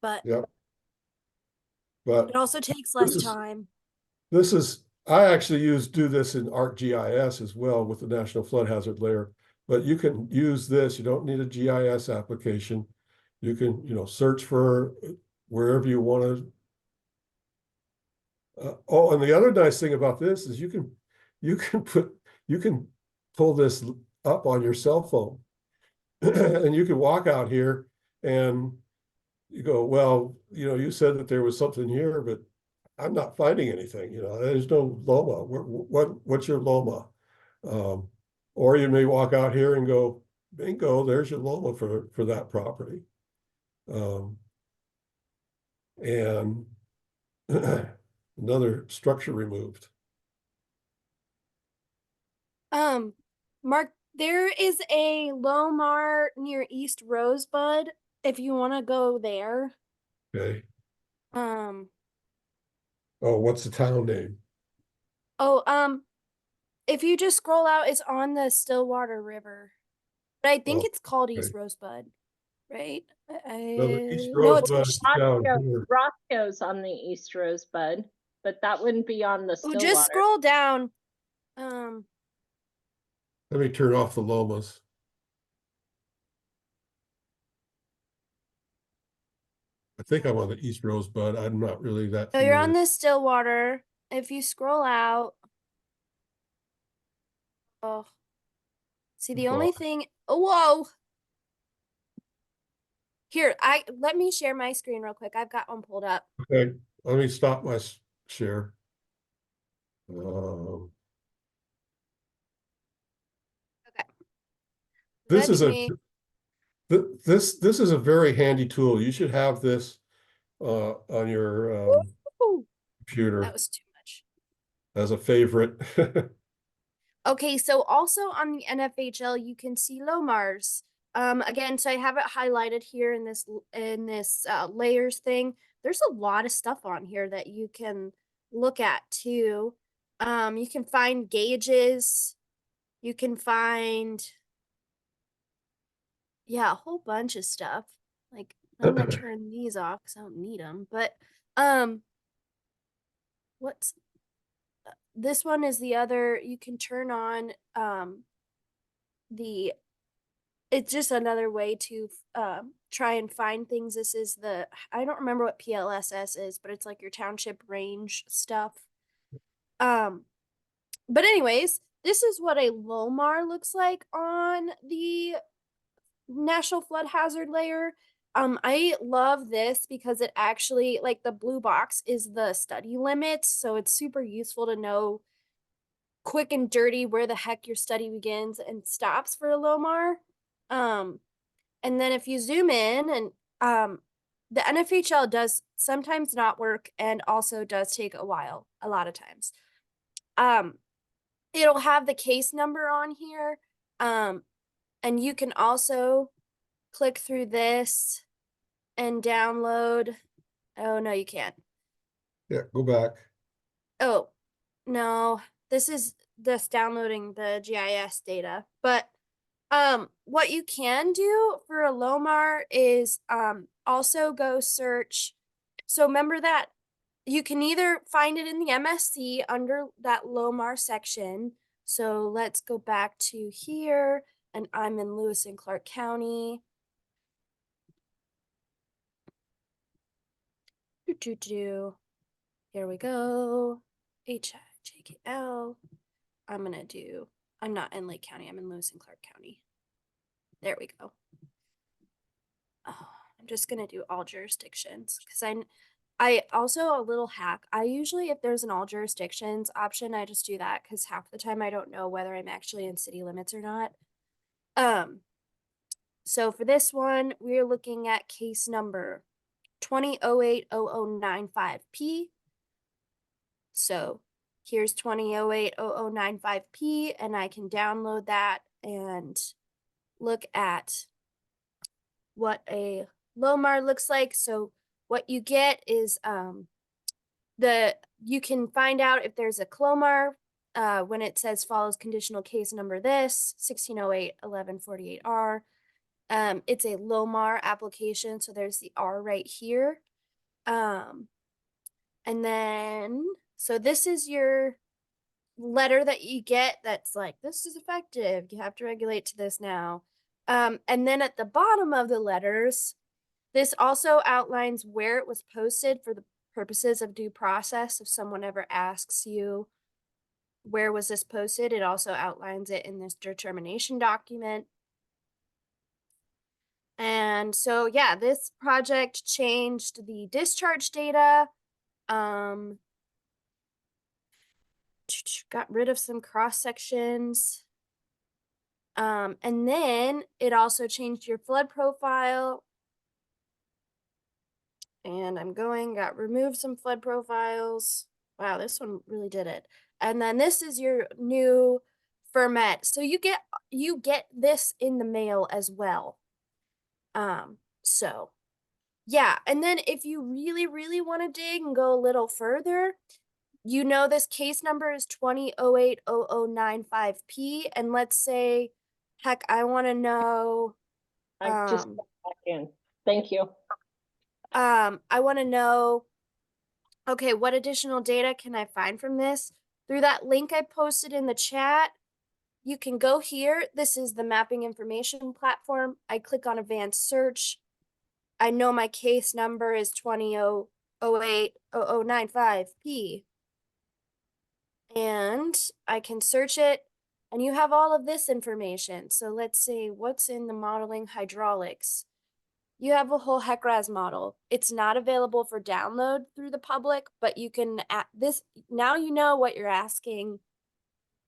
Speaker 2: But
Speaker 4: Yep. But
Speaker 2: it also takes less
Speaker 4: this is-
Speaker 2: time.
Speaker 4: I actually do this in ArcGIS as well with the National Flood Hazard Layer, but you can use this. You don't need a GIS application. You can, search for wherever you want to. Oh, and the other nice thing about this is you can pull this up on your cell phone. And you can walk out here and you go, well, you said that there was something here, but I'm not finding anything, there's no LOMA. What's your LOMA? Or you may walk out here and go, bingo, there's your LOMA for that property. And another structure removed.
Speaker 2: Mark, there is a Lomar near East Rosebud, if you want to go there.
Speaker 4: Okay.
Speaker 2: Um,
Speaker 4: Oh, what's the town name?
Speaker 2: if you just scroll out, it's on the Stillwater River. But I think
Speaker 4: Oh,
Speaker 2: it's called
Speaker 4: okay.
Speaker 2: East Rosebud, right?
Speaker 4: No, the East
Speaker 2: No, it's
Speaker 4: Rosebud is down here.
Speaker 5: Roscoe's on the East Rosebud, but that wouldn't be on the
Speaker 2: oh,
Speaker 5: Stillwater.
Speaker 2: just scroll down.
Speaker 4: Let me turn off the LOMAs. I think I'm on the East Rosebud. I'm not really that
Speaker 2: So you're on
Speaker 4: familiar.
Speaker 2: the Stillwater. If you scroll out, oh, see the only thing. Oh, whoa. Here, let me share my screen real quick. I've got one pulled up.
Speaker 4: Okay, let me stop my share.
Speaker 2: Okay.
Speaker 4: This is
Speaker 2: Me.
Speaker 4: this is a very handy tool. You should have this on your
Speaker 2: Woo!
Speaker 4: computer
Speaker 2: That was too much.
Speaker 4: as a favorite.
Speaker 2: Okay, so also on the NFHL, you can see LOMARs. Again, so I have it highlighted here in this layers thing. There's a lot of stuff on here that you can look at too. You can find gauges. You can find, yeah, a whole bunch of stuff. Like, I'm gonna turn these off because I don't need them. But what's this one is the other. You can turn on the. It's just another way to try and find things. This is I don't remember what PLSS is, but it's like your township range stuff. But anyways, this is what a LOMAR looks like on the National Flood Hazard layer. I love this because it actually, like, the blue box is the study limits, so it's super useful to know quick and dirty where the heck your study begins and stops for a LOMAR. And then if you zoom in, and the NFHL does sometimes not work and also does take a while, a lot of times. It'll have the case number on here. And you can also click through this and download. Oh, no, you can't.
Speaker 4: Yeah, go back.
Speaker 2: Oh, no, this is just downloading the GIS data. But what you can do for a LOMAR is also go search. So remember that you can either find it in the MSC under that LOMAR section. So let's go back to here, and I'm in Lewis and Clark County. Here we go. HIJKL. I'm not in Lake County. I'm in Lewis and Clark County. There we go. Oh, I'm just going to do all jurisdictions because I also, a little hack. I usually, if there's an all jurisdictions option, I just do that because half the time I don't know whether I'm actually in city limits or not. So for this one, we're looking at case number 20080095P. So here's 20080095P, and I can download that and look at what a LOMAR looks like. So what you get is you can find out if there's a CLOMAR when it says follows conditional case number this 1608-1148R. It's a LOMAR application, so there's the R right here. And then so this is your letter that you get that's like, this is effective, you have to regulate to this now. And then at the bottom of the letters, This also outlines where it was posted for the purposes of due process. If someone ever asks you, where was this posted? It also outlines it in this determination document. And so, yeah, this project changed the discharge data, got rid of some cross sections. And then it also changed your flood profile. And got removed some flood profiles. Wow, this one really did it. And then this is your new ferment. So you get this in the mail as well. So yeah, and then if you really, really want to dig and go a little further, you know this case number is 20080095P, and let's say, heck, I want to know.
Speaker 5: I just got back in. Thank you.
Speaker 2: I want to know, okay, what additional data can I find from this? Through that link I posted in the chat, you can go here. This is the mapping information platform. I click on advanced search. I know my case number is 20080095P. And I can search it, and you have all of this information. So let's see, what's in the modeling hydraulics? You have a whole HECRAS model. It's not available for download through the public, but you can now you know what you're asking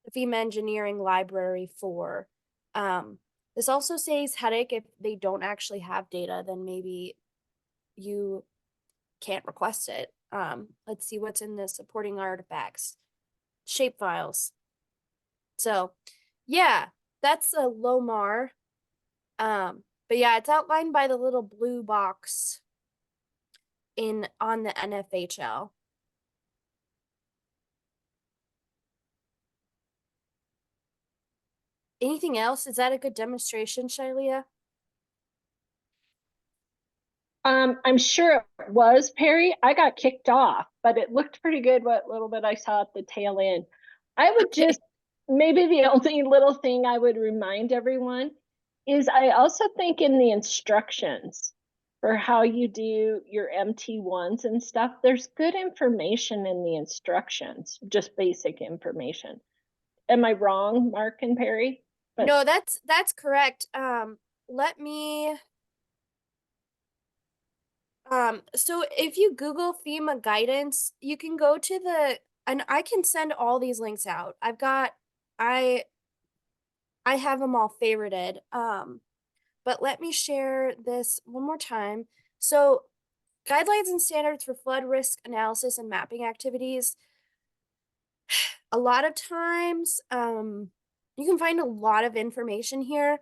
Speaker 2: the FEMA engineering library for. This also says headache if they don't actually have data, then maybe you can't request it. Let's see what's in the supporting artifacts. Shape files. So yeah, that's a LOMAR. But yeah, it's outlined by the little blue box on the NFHL. Anything else? Is that a good demonstration, Shailia?
Speaker 5: I'm sure it was, Peri. I got kicked off, but it looked pretty good what little bit I saw at the tail end. I would just, maybe the only little thing I would remind everyone is I also think in the instructions for how you do your MT1s and stuff, there's good information in the instructions, just basic information. Am I wrong, Mark and Peri? But
Speaker 2: no, that's correct. Let me. So if you Google FEMA guidance, you can go to and I can send all these links out. I have them all favorited. But let me share this one more time. So guidelines and standards for flood risk analysis and mapping activities. A lot of times, you can find a lot of information here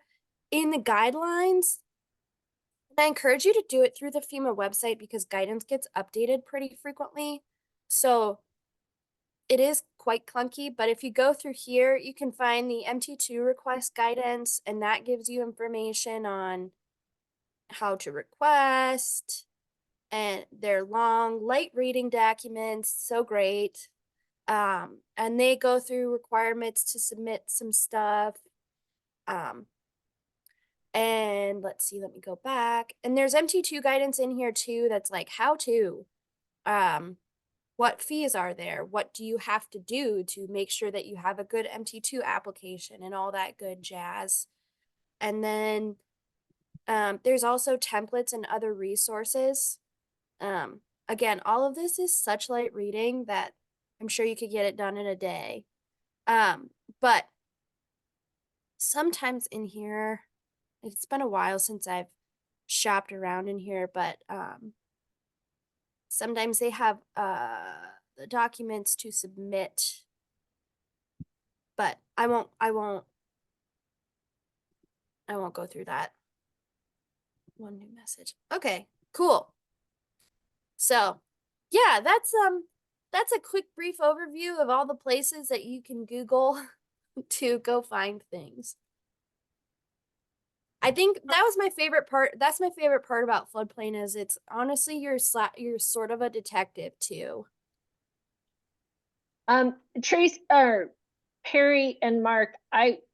Speaker 2: in the guidelines. I encourage you to do it through the FEMA website because guidance gets updated pretty frequently. So it is quite clunky, but if you go through here, you can find the MT2 request guidance, and that gives you information on how to request, and they're long, light reading documents, so great. And they go through requirements to submit some stuff. And let's see, let me go back. And there's MT2 guidance in here too that's like how to. What fees are there? What do you have to do to make sure that you have a good MT2 application and all that good jazz? And then there's also templates and other resources. Again, all of this is such light reading that I'm sure you could get it done in a day. But sometimes in here, it's been a while since I've shopped around in here, but sometimes they have the documents to submit, but I won't go through that. One new message. Okay, cool. So yeah, that's a quick brief overview of all the places that you can Google to go find things. I think that was my favorite part. That's my favorite part about Floodplain is it's honestly you're sort of a detective too.
Speaker 5: Trace or Peri and Mark,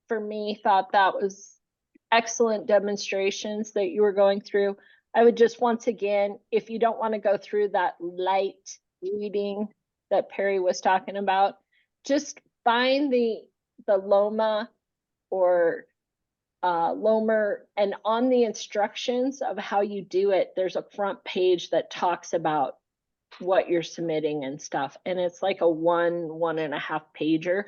Speaker 5: for me thought that was excellent demonstrations that you were going through. I would just, once again, if you don't want to go through that light reading that Peri was talking about, just find the LOMA or LOMR, and on the instructions of how you do it, there's a front page that talks about what you're submitting and stuff. And it's like a 1.5 pager.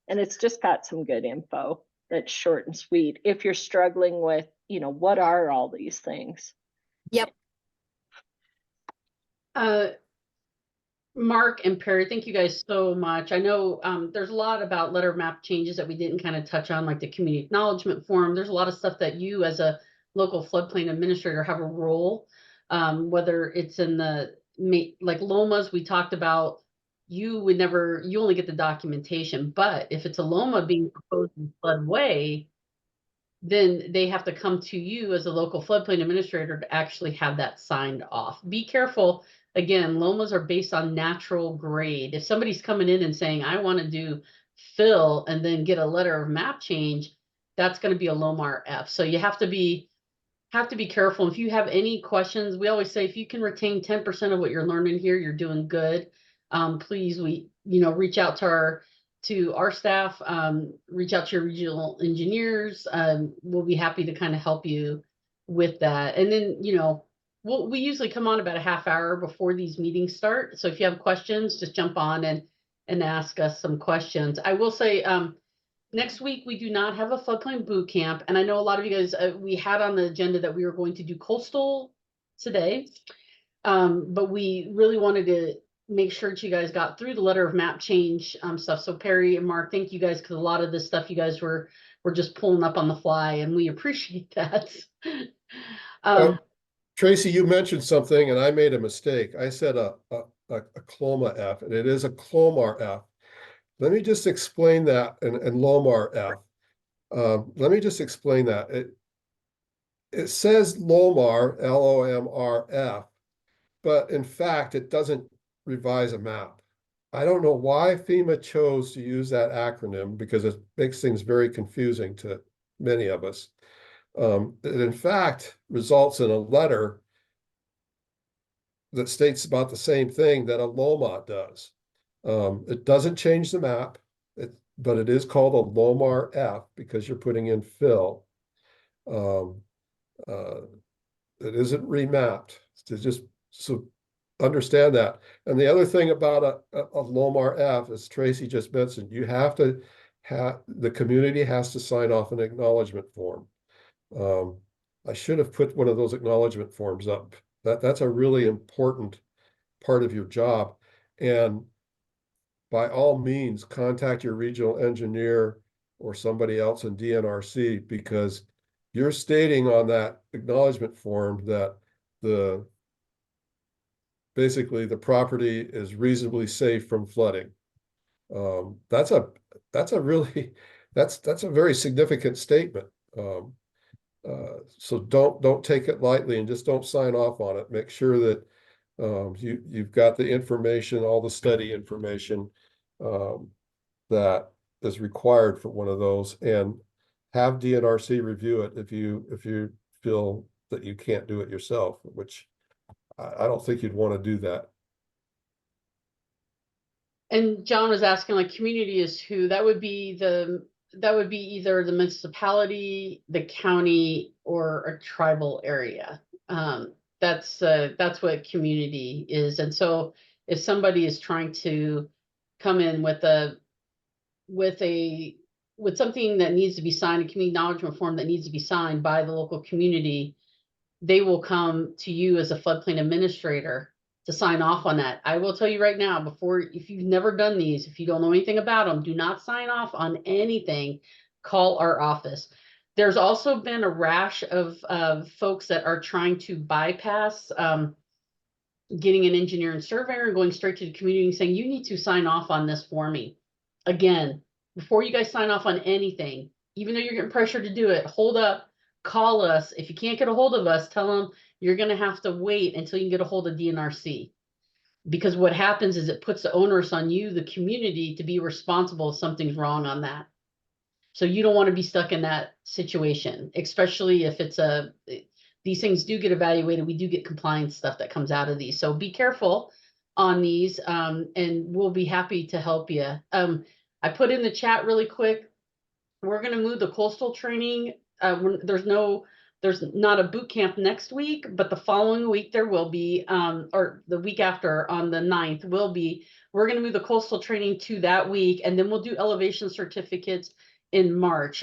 Speaker 5: And it's just got some good info that's short and sweet. If you're struggling with, what are all these things?
Speaker 2: Yep.
Speaker 1: Mark and Peri, thank you guys so much. I know there's a lot about letter map changes that we didn't kind of touch on, like the community acknowledgement form. There's a lot of stuff that you as a local floodplain administrator have a role, whether it's in the, like LOMAs we talked about, you only get the documentation, but if it's a LOMA being proposed in floodway, then they have to come to you as a local floodplain administrator to actually have that signed off. Be careful. Again, LOMAs are based on natural grade. If somebody's coming in and saying, I want to do fill and then get a letter of map change, that's going to be a LOMAR F. So you have to be careful. If you have any questions, we always say, if you can retain 10% of what you're learning here, you're doing good. Please, reach out to our staff, reach out to your regional engineers. We'll be happy to kind of help you with that. And then, we usually come on about a half hour before these meetings start. So if you have questions, just jump on and ask us some questions. I will say, next week, we do not have a floodplain boot camp. And I know a lot of you guys, we had on the agenda that we were going to do coastal today. But we really wanted to make sure that you guys got through the letter of map change stuff. So Peri and Mark, thank you guys, because a lot of this stuff you guys were just pulling up on the fly, and we appreciate that.
Speaker 4: Tracy, you mentioned something and I made a mistake. I said a CLOMA F, and it is a CLOMAR F. Let me just explain that, and LOMAR F. Let me just explain that. It says LOMAR, LOMRF, but in fact, it doesn't revise a map. I don't know why FEMA chose to use that acronym, because it makes things very confusing to many of us. It in fact results in a letter that states about the same thing that a LOMA does. It doesn't change the map, but it is called a LOMAR F because you're putting in fill. It isn't remapped. To just so understand that. And the other thing about a LOMAR F, as Tracy just mentioned, you have to the community has to sign off an acknowledgement form. I should have put one of those acknowledgement forms up. That's a really important part of your job. And by all means, contact your regional engineer or somebody else in DNRC, because you're stating on that acknowledgement form that basically the property is reasonably safe from flooding. That's a very significant statement. So don't take it lightly, and just don't sign off on it. Make sure that you've got the information, all the study information that is required for one of those, and have DNRC review it if you feel that you can't do it yourself, which I don't think you'd want to do that.
Speaker 1: And John was asking, like, community is who? That would be either the municipality, the county, or a tribal area. That's what community is. And so if somebody is trying to come in with something that needs to be signed, a community acknowledgement form that needs to be signed by the local community, they will come to you as a floodplain administrator to sign off on that. I will tell you right now, if you've never done these, if you don't know anything about them, do not sign off on anything. Call our office. There's also been a rash of folks that are trying to bypass getting an engineer and surveyor and going straight to the community and saying, you need to sign off on this for me. Again, before you guys sign off on anything, even though you're getting pressured to do it, hold up, call us. If you can't get a hold of us, tell them you're going to have to wait until you can get a hold of DNRC. Because what happens is it puts the onus on you, the community, to be responsible if something's wrong on that. So you don't want to be stuck in that situation, especially if it's these things do get evaluated. We do get compliance stuff that comes out of these. So be careful on these, and we'll be happy to help you. I put in the chat really quick. We're going to move the coastal training. There's not a boot camp next week, but the following week there will be, or the week after on the 9th will be. We're going to move the coastal training to that week, and then we'll do elevation certificates in March.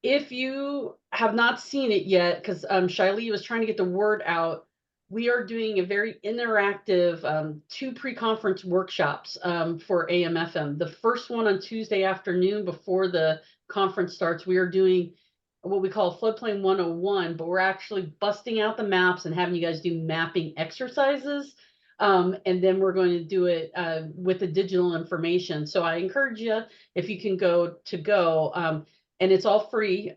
Speaker 1: If you have not seen it yet, because Shiley was trying to get the word out, we are doing a very interactive 2 pre-conference workshops for AM/FM. The first one on Tuesday afternoon before the conference starts, we are doing what we call Floodplain 101, but we're actually busting out the maps and having you guys do mapping exercises. And then we're going to do it with the digital information. So I encourage you, if you can go, and it's all free.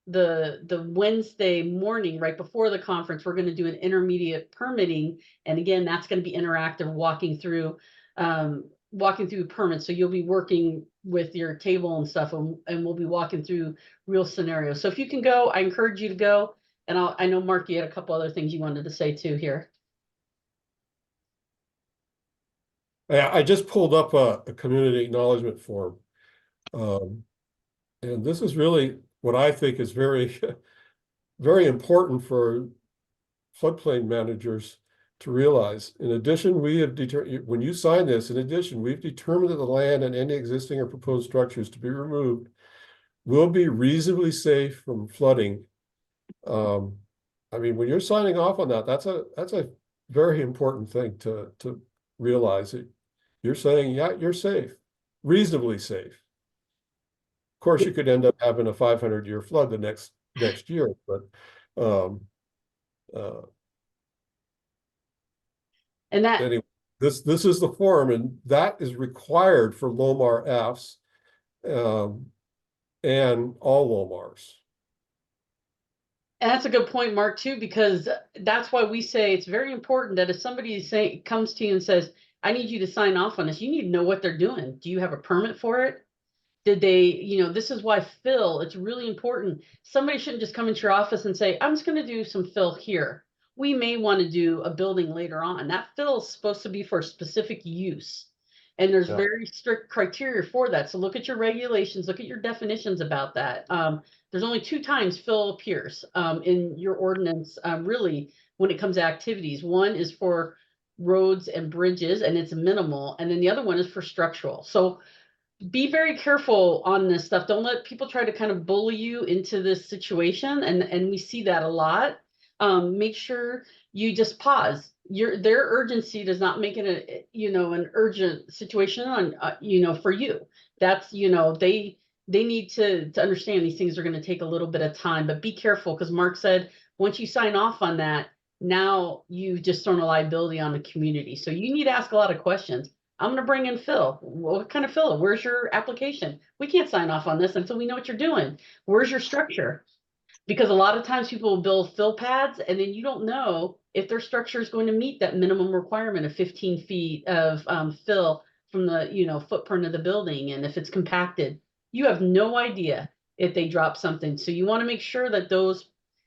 Speaker 1: The Wednesday morning, right before the conference, we're going to do an intermediate permitting. And again, that's going to be interactive, walking through permits. So you'll be working with your table and stuff, and we'll be walking through real scenarios. So if you can go, I encourage you to go. And I know, Mark, you had a couple other things you wanted to say too here.
Speaker 4: Yeah, I just pulled up a community acknowledgement form. And this is really what I think is very, very important for floodplain managers to realize. In addition, we have determined, when you sign this, in addition, we've determined that the land and any existing or proposed structures to be removed will be reasonably safe from flooding. I mean, when you're signing off on that, that's a very important thing to realize. It. You're saying, yeah, you're safe, reasonably safe. Of course, you could end up having a 500-year flood the next year, but
Speaker 1: and that
Speaker 4: anyway, this is the form, and that is required for LOMR-Fs and all LOMRs.
Speaker 1: And that's a good point, Mark, too, because that's why we say it's very important that if somebody comes to you and says, I need you to sign off on this, you need to know what they're doing. Do you have a permit for it? Did they, this is why fill, it's really important. Somebody shouldn't just come into your office and say, I'm just going to do some fill here. We may want to do a building later on. That fill is supposed to be for specific use. And there's very strict criteria for that. So look at your regulations, look at your definitions about that. There's only 2 times fill appears in your ordinance, really, when it comes to activities. One is for roads and bridges, and it's minimal. And then the other one is for structural. So be very careful on this stuff. Don't let people try to kind of bully you into this situation. And we see that a lot. Make sure you just pause. Their urgency does not make it an urgent situation on, for you. That's, they need to understand these things are going to take a little bit of time, but be careful, because Mark said, once you sign off on that, now you've just thrown a liability on the community. So you need to ask a lot of questions. I'm going to bring in Phil. What kind of Phil? Where's your application? We can't sign off on this until we know what you're doing. Where's your structure? Because a lot of times people will build fill pads, and then you don't know if their structure is going to meet that minimum requirement of 15 feet of fill from the footprint of the building. And if it's compacted, you have no idea if they drop something. So you want to make sure that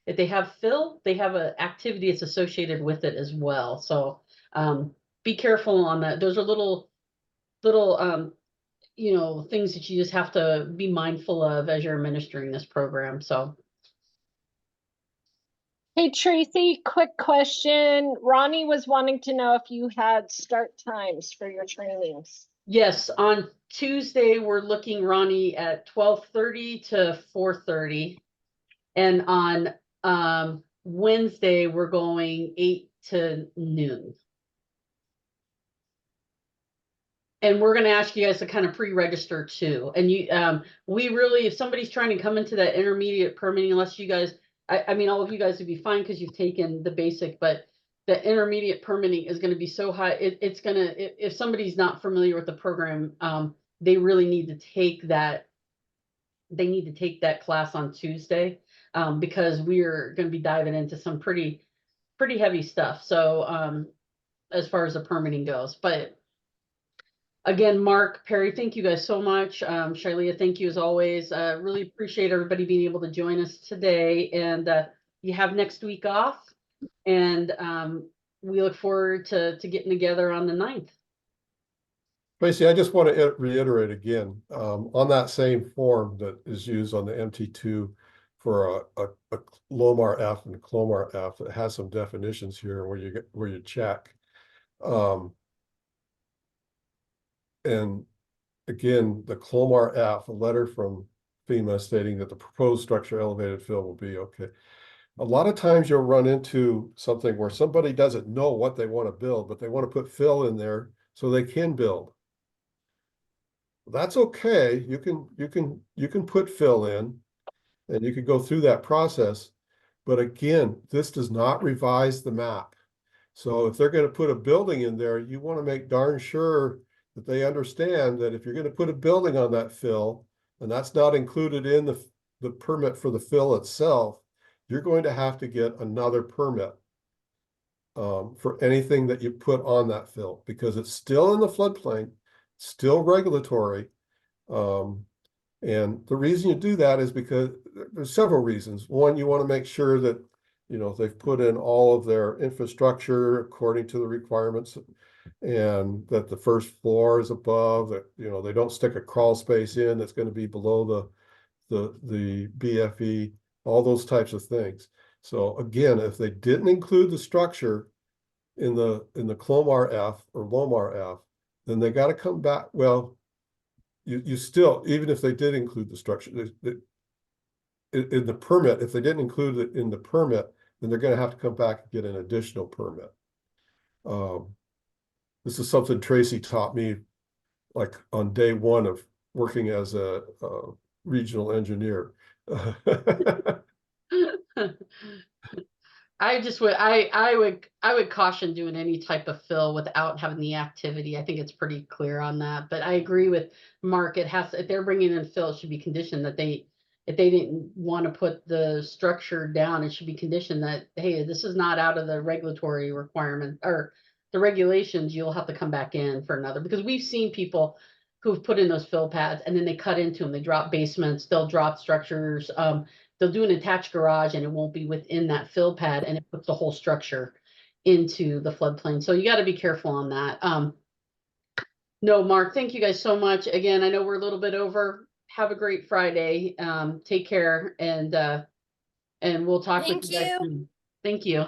Speaker 1: if they have fill, they have an activity that's associated with it as well. So be careful on that. Those are little things that you just have to be mindful of as you're administering this program. So.
Speaker 5: Hey, Tracy, quick question. Ronnie was wanting to know if you had start times for your trainings.
Speaker 1: Yes, on Tuesday, we're looking, Ronnie, at 12:30 to 4:30. And on Wednesday, we're going 8 to noon. And we're going to ask you guys to kind of pre-register too. And we really, if somebody's trying to come into that intermediate permitting, unless you guys, I mean, all of you guys would be fine because you've taken the basic, but the intermediate permitting is going to be so high. It's going to, if somebody's not familiar with the program, they really need to take that. They need to take that class on Tuesday because we're going to be diving into some pretty heavy stuff. So as far as the permitting goes, but again, Mark, Peri, thank you guys so much. Shiley, thank you as always. Really appreciate everybody being able to join us today. And you have next week off, and we look forward to getting together on the 9th.
Speaker 4: Tracy, I just want to reiterate again, on that same form that is used on the MT2 for a LOMAR F and a CLOMAR F, it has some definitions here where you check. And again, the CLOMAR F, a letter from FEMA stating that the proposed structure elevated fill will be okay. A lot of times you'll run into something where somebody doesn't know what they want to build, but they want to put fill in there so they can build. That's okay. You can put fill in and you can go through that process. But again, this does not revise the map. So if they're going to put a building in there, you want to make darn sure that they understand that if you're going to put a building on that fill, and that's not included in the permit for the fill itself, you're going to have to get another permit for anything that you put on that fill, because it's still in the floodplain, still regulatory. And the reason you do that is because there's several reasons. One, you want to make sure that, you know, they've put in all of their infrastructure according to the requirements, and that the first floor is above, that, you know, they don't stick a crawl space in that's going to be below the BFE, all those types of things. So again, if they didn't include the structure in the CLOMAR F or LOMAR F, then they got to come back. Well, you still, even if they did include the structure in the permit, if they didn't include it in the permit, then they're going to have to come back and get an additional permit. This is something Tracy taught me, like on day one of working as a regional engineer.
Speaker 1: I would caution doing any type of fill without having the activity. I think it's pretty clear on that, but I agree with Mark. It has, if they're bringing in fill, it should be conditioned that if they didn't want to put the structure down, it should be conditioned that, hey, this is not out of the regulatory requirement or the regulations. You'll have to come back in for another, because we've seen people who've put in those fill pads and then they cut into them. They drop basements, they'll drop structures. They'll do an attached garage and it won't be within that fill pad, and it puts the whole structure into the floodplain. So you got to be careful on that. No, Mark, thank you guys so much. Again, I know we're a little bit over. Have a great Friday. Take care, and we'll talk with
Speaker 2: Thank
Speaker 1: you guys
Speaker 2: you.
Speaker 1: soon. Thank you.